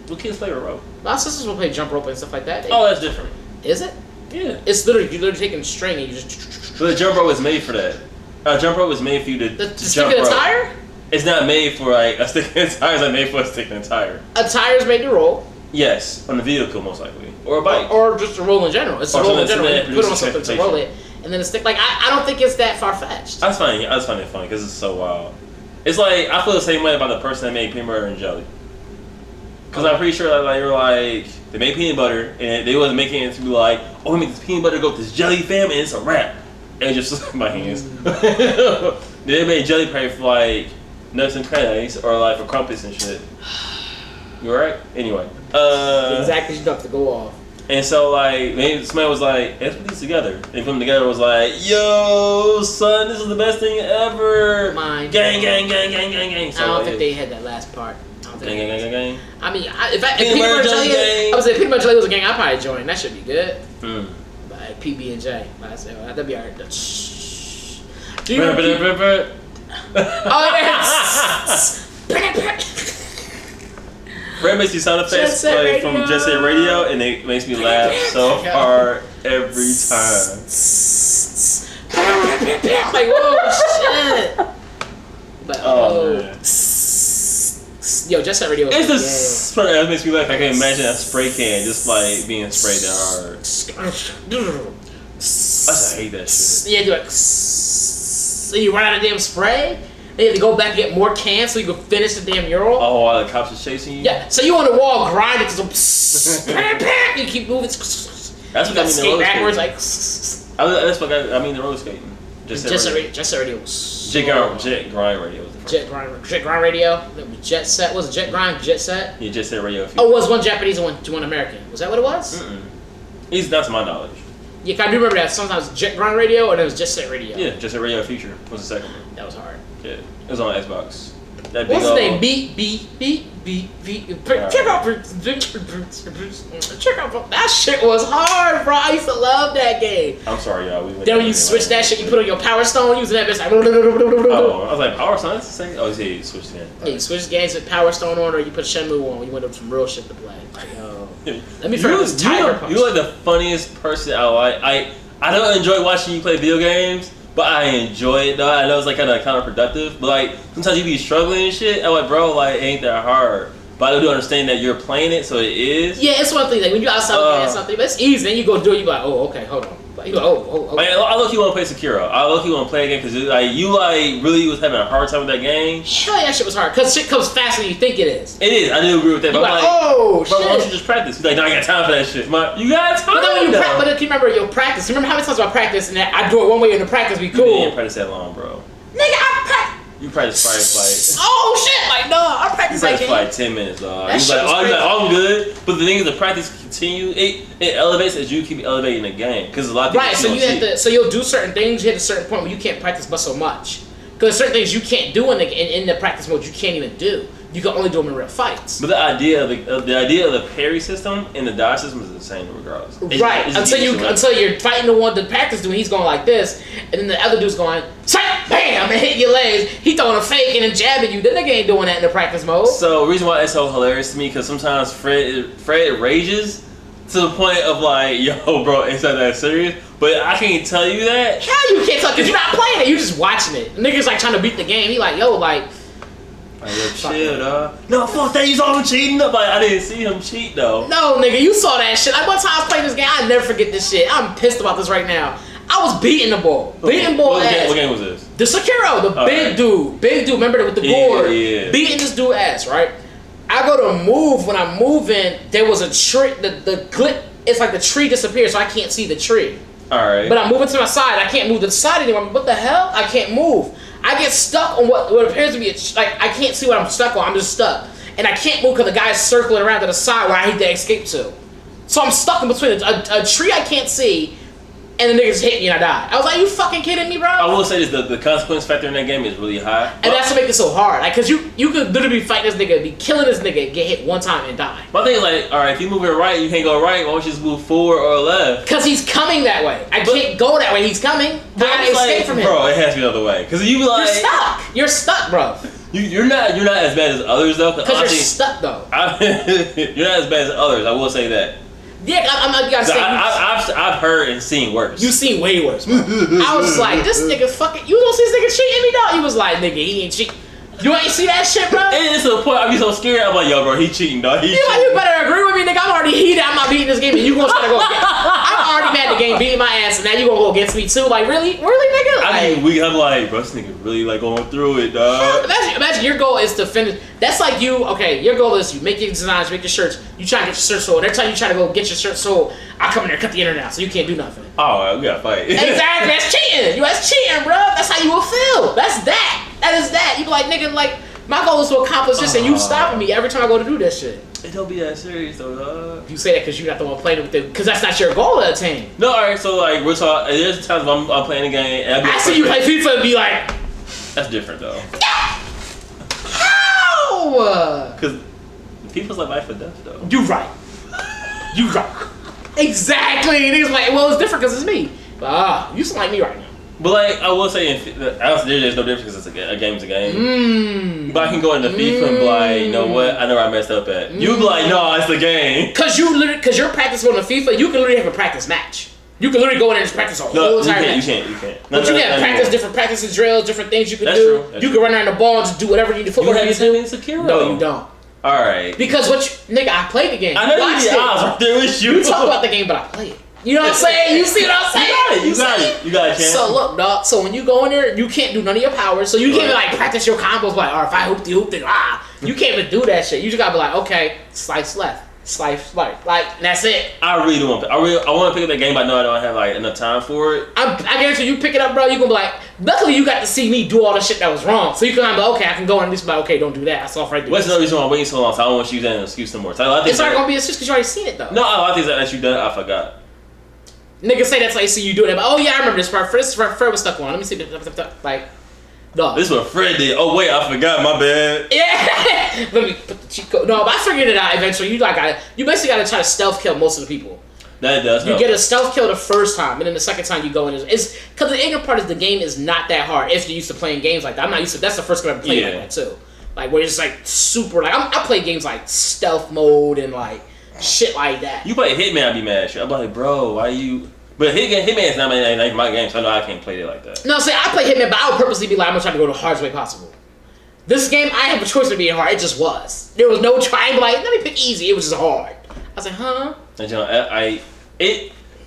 What kids play with rope? My sisters will play jump rope and stuff like that. That's different. Is it? Yeah. It's literally taking string and you just. But the jump rope was made for that. A jump rope was made for you to jump stick in a tire? It's not made for like a stick in a tire. It's not made for a stick in a tire. A tire's made to roll. Yes, on the vehicle most likely, or a bike, or just a roll in general. It's a roll in general. You put it on something to roll it, and then the stick. Like I don't think it's that far fetched. I just find it funny because it's so wild. It's like I feel the same way about the person that made peanut butter and jelly. Because I'm pretty sure that you're like they made peanut butter and they wasn't making it to be like, oh, we make this peanut butter go with this jelly fam and it's a wrap. And just slipped my hands. They made jelly probably for like nuts and crannies or like for crumpets and shit. You alright? Anyway. Exactly, you have to go off. And so like maybe somebody was like, let's put these together. And put them together was like, yo, son, this is the best thing ever. Mine. Gang. So I don't think they had that last part. Gang. I mean, if peanut butter jelly, I would say peanut butter jelly was a gang, I'd probably join. That should be good. But PB and J, that'd be alright. Do you remember? Fred makes these sound effects like from Jet Set Radio, and it makes me laugh so hard every time. Like, whoa, shit. But, man. Yo, Jet Set Radio. It's just that makes me laugh. I can imagine that spray can just like being sprayed that hard. I hate that shit. Yeah, do like. So you run out of damn spray. They have to go back and get more cans so you can finish the damn mural. Oh, while the cops are chasing you? Yeah, so you on the wall grinding because you keep moving. That's what I mean. Skate backwards, like. That's what I mean. The roller skating. Jet Set Radio was. Jet Grind Radio was the first. Jet Grind Radio. Jet Set was it Jet Grind? Jet Set. Yeah, Jet Set Radio. Oh, it was one Japanese and one American. Was that what it was? That's my knowledge. Yeah, I do remember that. Sometimes Jet Grind Radio or then it was Jet Set Radio. Yeah, Jet Set Radio Future was the second one. That was hard. Yeah, it was on Xbox. What's his name? Beat. Check out. That shit was hard, bro. I used to love that game. I'm sorry, y'all. Then when you switch that shit, you put on your Power Stone, using that bitch like. Oh, I was like, Power Stone? That's the same? Oh, yeah, you switched again. Yeah, you switch games with Power Stone on, or you put Shenmue on. You went up some real shit to play. Like, yo. Let me figure this Tiger Punch. You're like the funniest person I like. I don't enjoy watching you play video games. But I enjoy it though. I know it's like kind of counterproductive. But like sometimes you be struggling and shit. I'm like, bro, like it ain't that hard. But I do understand that you're playing it, so it is. Yeah, it's one thing. Like when you outside playing something, but it's easy. Then you go do it. You be like, oh, okay, hold on. Like, you go, oh. Like, I look you want to play Sekiro. I look you want to play a game because like you like really was having a hard time with that game. Hell yeah, that shit was hard. Cause shit comes faster than you think it is. It is. I do agree with that. But like, oh shit. But why don't you just practice? He's like, no, I got time for that shit. You got time. But then when you but if you remember your practice, remember how many times I practice and I do it one way and the practice be cool. You didn't practice that long, bro. Nigga, I practice. You practice like. Oh shit! Like no, I practice like. For like 10 minutes, dog. He's like, oh, I'm good. But the thing is, the practice continue. It elevates as you keep elevating the game because a lot of people. Right, so you have to. So you'll do certain things. You hit a certain point where you can't practice but so much. Because certain things you can't do in the practice mode, you can't even do. You can only do them in real fights. But the idea of the parry system and the dodge system is the same regardless. Right. Until you're fighting the practice dude, he's going like this, and then the other dude's going, bam, and hit your legs. He throwing a fake and then jabbing you. The nigga ain't doing that in the practice mode. So the reason why it's so hilarious to me, because sometimes Fred rages to the point of like, yo, bro, it's not that serious. But I can't tell you that. How you can't tell? Because you're not playing it. You're just watching it. The nigga's like trying to beat the game. He like, yo, like. Yo, chill, dog. No, fuck that. You saw him cheating. Like, I didn't see him cheat though. No, nigga, you saw that shit. Like one time I was playing this game, I never forget this shit. I'm pissed about this right now. I was beating the ball. Beating ball ass. What game was this? The Sekiro, the big dude. Big dude, remember with the board? Yeah. Beating this dude ass, right? I go to move. When I'm moving, there was a tree. The clip, it's like the tree disappears, so I can't see the tree. Alright. But I'm moving to my side. I can't move to the side anymore. What the hell? I can't move. I get stuck on what appears to be like I can't see what I'm stuck on. I'm just stuck, and I can't move because the guy's circling around to the side where I need to escape to. So I'm stuck in between a tree I can't see, and the niggas hit me and I die. I was like, you fucking kidding me, bro? I will say this: the consequence factor in that game is really high, and that's what makes it so hard. Like, cause you could literally fight this nigga, be killing this nigga, get hit one time and die. My thing is like, all right, if you move it right, you can't go right. Why don't you just move forward or left? Cause he's coming that way. I can't go that way. He's coming. I gotta escape from him. Bro, it has to be the other way. Cause you be like, you're stuck. You're stuck, bro. You're not as bad as others though. Cause you're stuck though. You're not as bad as others. I will say that. Yeah, you gotta say. I've heard and seen worse. You seen way worse, bro. I was like, this nigga fucking. You don't see this nigga cheating me, dog? He was like, nigga, he ain't cheating. You ain't see that shit, bro? And it's to the point I be so scared. I'm like, yo, bro, he cheating, dog. He cheating. Like, you better agree with me, nigga. I'm already heated. I'm not beating this game, and you gonna try to go. I'm already mad at the game beating my ass, and now you gonna go against me too? Like, really, nigga? Like, I'm like, bro, this nigga really like going through it, dog. Imagine your goal is to finish. That's like you. Okay, your goal is you make your designs, make your shirts. You try to get your shirt sold. Every time you try to go get your shirt sold, I come in there and cut the internet out, so you can't do nothing. Oh, we gotta fight. Exactly. That's cheating. That's cheating, bro. That's how you will feel. That's that. That is that. You be like, nigga, like. My goal is to accomplish this, and you stopping me every time I go to do that shit. It don't be that serious though, dog. You say that because you're not the one playing with it, because that's not your goal to attain. No, alright. So like we're talking. There's times when I'm playing a game, and I see you play FIFA and be like, that's different though. How? Because people's like life or death though. You right. You right. Exactly. And he's like, well, it's different because it's me. But you sound like me right now. But like I will say, there's no difference because a game's a game. But I can go into FIFA and be like, you know what? I know where I messed up at. You be like, no, it's the game. Because you're practicing on the FIFA, you can literally have a practice match. You can literally go in there and just practice a whole entire match. You can't. But you can practice different practices, drills, different things you can do. You can run around the ball and just do whatever you need to football. You have to in Sekiro. No, you don't. All right. Because nigga, I played the game. I know you the odds right there with you. You talk about the game, but I play it. You know what I'm saying? You see what I'm saying? You got it. So look, dog. So when you go in there, you can't do none of your powers. So you can't even like practice your combos. Like, if I hooped it, you can't even do that shit. You just gotta be like, okay, slice left, slice right, like that's it. I really want to pick up that game, but I know I don't have like enough time for it. I guarantee you pick it up, bro. You gonna be like, luckily you got to see me do all the shit that was wrong. So you can be like, okay, I can go and just be like, okay, don't do that. I saw right there. What's another reason why I'm waiting so long? So I don't want you to use that as an excuse no more. So it's not gonna be an excuse because you already seen it though. No, a lot of things that you done, I forgot. Niggas say that's how you see you doing it, but oh yeah, I remember this part. This Fred was stuck on. Let me see, like, no. This is what Fred did. Oh wait, I forgot. My bad. Yeah. Let me put the cheat code. No, but I figured it out eventually. You basically gotta try to stealth kill most of the people. That does. You get a stealth kill the first time, and then the second time you go in is because the ignorant part is the game is not that hard if you're used to playing games like that. I'm not used to. That's the first game I ever played like that too. Like where it's just like super. Like I play games like stealth mode and like shit like that. You play Hitman, I'd be mad. I'm like, bro, why you? But Hitman is not my game, so I know I can't play it like that. No, see, I play Hitman, but I would purposely be like, I'm gonna try to go the hardest way possible. This game, I have a choice of being hard. It just was. There was no trying. Like, let me pick easy. It was just hard. I was like, huh? And you know,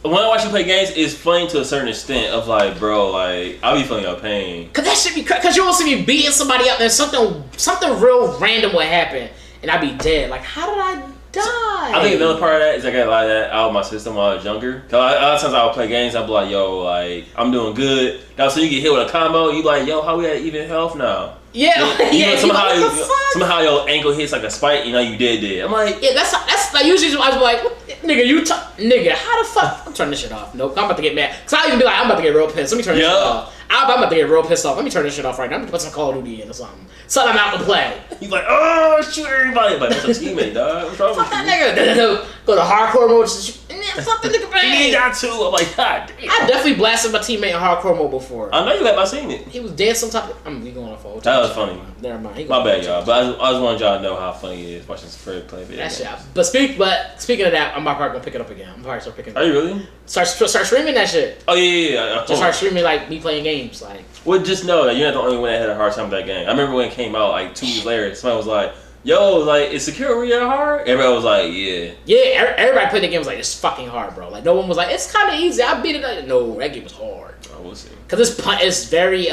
when I watch you play games, it's funny to a certain extent. Of like, bro, like I'll be feeling your pain. Cause that should be cause you will see me beating somebody up and something real random would happen and I'd be dead. Like, how did I die? I think another part of that is I got a lot of that out of my system when I was younger. Cause a lot of times I would play games, I'd be like, yo, like I'm doing good. Now, so you get hit with a combo, you like, yo, how we at even health now? Yeah, yeah. Somehow your ankle hits like a spike, you know you dead. I'm like, yeah, that's like usually I was like, nigga, how the fuck? I'm turning this shit off. Nope, I'm about to get mad. Cause I even be like, I'm about to get real pissed. Let me turn this shit off. I'm about to get real pissed off. Let me turn this shit off right now. I'm gonna put some Call of Duty in or something. Something I'm out to play. He's like, oh, shoot everybody. Like, that's a teammate, dog. What's wrong Fuck with that you? nigga. Go to hardcore mode. Fuck the nigga, He man. got two. I'm like, God damn. I definitely blasted my teammate in hardcore mode before. I know you have. I seen it. He was dancing on top of... I'm going off old. That was funny. Never mind. My bad, y'all. But I just wanted y'all to know how funny it is watching Fred play video That games. shit. But speaking of that, I'm probably gonna pick it up again. I'm probably start picking it up. Are you really? Start streaming that shit. Oh, yeah. Just start streaming like me playing games. Like, Well, just know that you're not the only one that had a hard time with that game. I remember when it came out, like 2 years later, somebody was like, yo, like, is Secure really that hard? Everybody was like, yeah. yeah, everybody played the game was like, it's fucking hard, bro. Like, no one was like, it's kind of easy. I beat it. No, that game was hard. Oh, we'll see. Cause it's very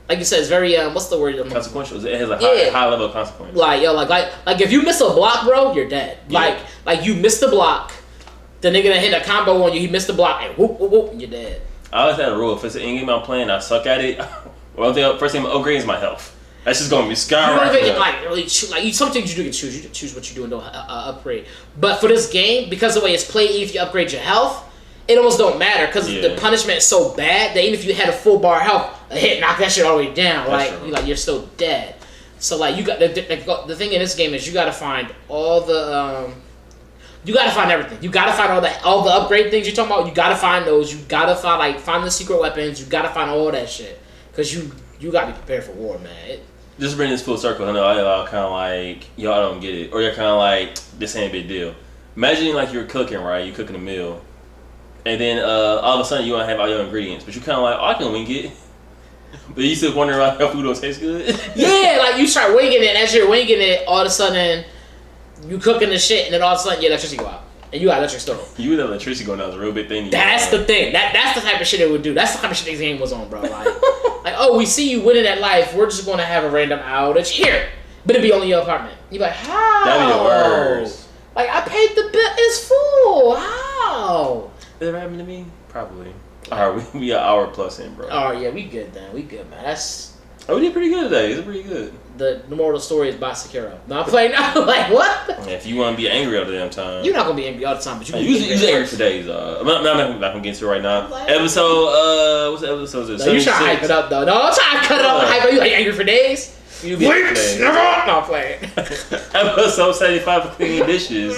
like you said, it's very what's the word? Consequential. It has a Yeah. high level of consequence. Like yo, like if you miss a block, bro, you're dead. Yeah. Like you missed the block, the nigga that hit a combo on you, he missed the block, and whoop whoop whoop, you're dead. I always had a rule. If it's an in-game I'm playing, I suck at it. First thing I'm upgrading is my health. That's just gonna be You don't even skyrocketing. like really choose. Like some things you do can choose. You can choose what you do and don't upgrade. But for this game, because of the way it's played, if you upgrade your health, it almost don't matter because Yeah. the punishment is so bad that even if you had a full bar of health, a hit knock that shit all the way down. That's Like true. you're still dead. So like you got the thing in this game is you got to find all the you got to find everything. You got to find all the upgrade things you're talking about. You got to find those. You got to find the secret weapons. You got to find all that shit because you got to be prepared for war, man. Just to bring this full circle, I know y'all kind of like, y'all don't get it. Or you're kind of like, this ain't a big deal. Imagine like you're cooking, right? You're cooking a meal. And then all of a sudden you don't have all your ingredients. But you're kind of like, oh, I can wing it. But you still wondering why your food don't taste good? Yeah, like you start winging it, and as you're winging it, all of a sudden you cooking the shit, and then all of a sudden your electricity go out, and you got electric stove. You with electricity going out is a real big thing. That's the thing. That's the type of shit it would do. That's the kind of shit this game was on, bro. Like, oh, we see you winning at life. We're just going to have a random outage here, but it'd be only your apartment. You be like, how? That'd be the worst. Like I paid the bill. It's full. How? That ever happened to me? Probably. Alright, we an hour plus in, bro. Oh yeah, we good then. We good, man. That's Oh, we did pretty good today. It's pretty good. the moral of the story is by Sekiro. No, I'm playing now. Like what? If you want to be angry all the damn time. You're not gonna be angry all the time, but you can be Usually angry angry for days. I'm not gonna get into it right now. Like- Episode, what's the episode? No, you trying to hype it up though. No, I'm trying to cut it up and hype it up. You like angry for days? You be angry for days. No, I'm playing. Episode 75 for cleaning dishes.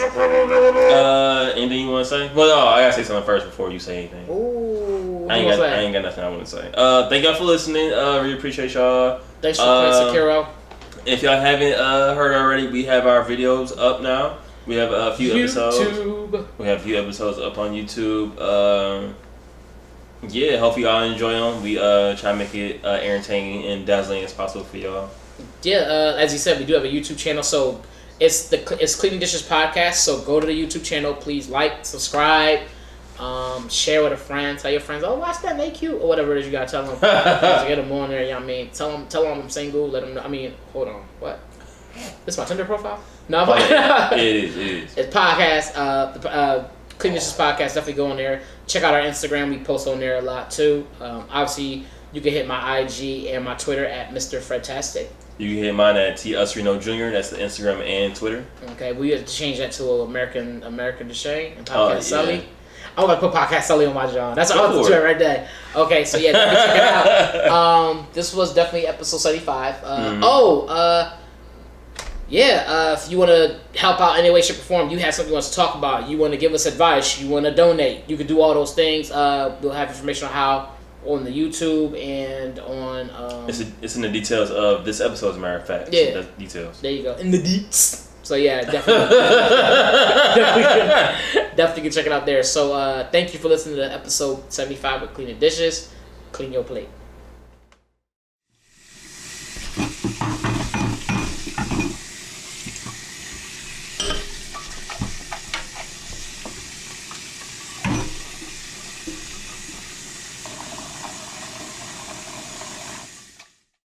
Anything you want to say? Well, no, I gotta say something first before you say anything. Ooh. I ain't got nothing I want to say. Thank y'all for listening. Really appreciate y'all. Thanks for playing Sekiro. If y'all haven't heard already, we have our videos up now. We have a few episodes. We have a few episodes up on YouTube. Yeah, hopefully y'all enjoy them. We try to make it entertaining and dazzling as possible for y'all. Yeah, as you said, we do have a YouTube channel, so it's Cleaning Dishes Podcast. So go to the YouTube channel, please like, subscribe, share with a friend, tell your friends, oh watch that, they cute, or whatever it is you gotta tell them. Get them on there, you know what I mean? Tell them I'm single, let them know. I mean, hold on, what? This is my Tinder profile? No, I'm It is. It's podcast. The Clean Dishes Podcast. Definitely go on there. Check out our Instagram. We post on there a lot too. Obviously, you can hit my IG and my Twitter at Mr. Fredtastic. You can hit mine at T. Usrino Jr. That's the Instagram and Twitter. Okay, we have to change that to American Deshane and Podcast Oh, yeah. Sully. I'm gonna put Podcast Sully on my John. That's Go all for to it. it right there. Okay, so yeah, definitely check it out. This was definitely episode 75. If you want to help out any way, shape, or form, you have something you want to talk about, you want to give us advice, you want to donate, you can do all those things. We'll have information on how on the YouTube and on. It's in the details of this episode, as a matter of fact. Yeah. So that's details. There you go. In the deets. So yeah, definitely, definitely can check it out there. So thank you for listening to episode 75 of Cleaning Dishes. Clean your plate.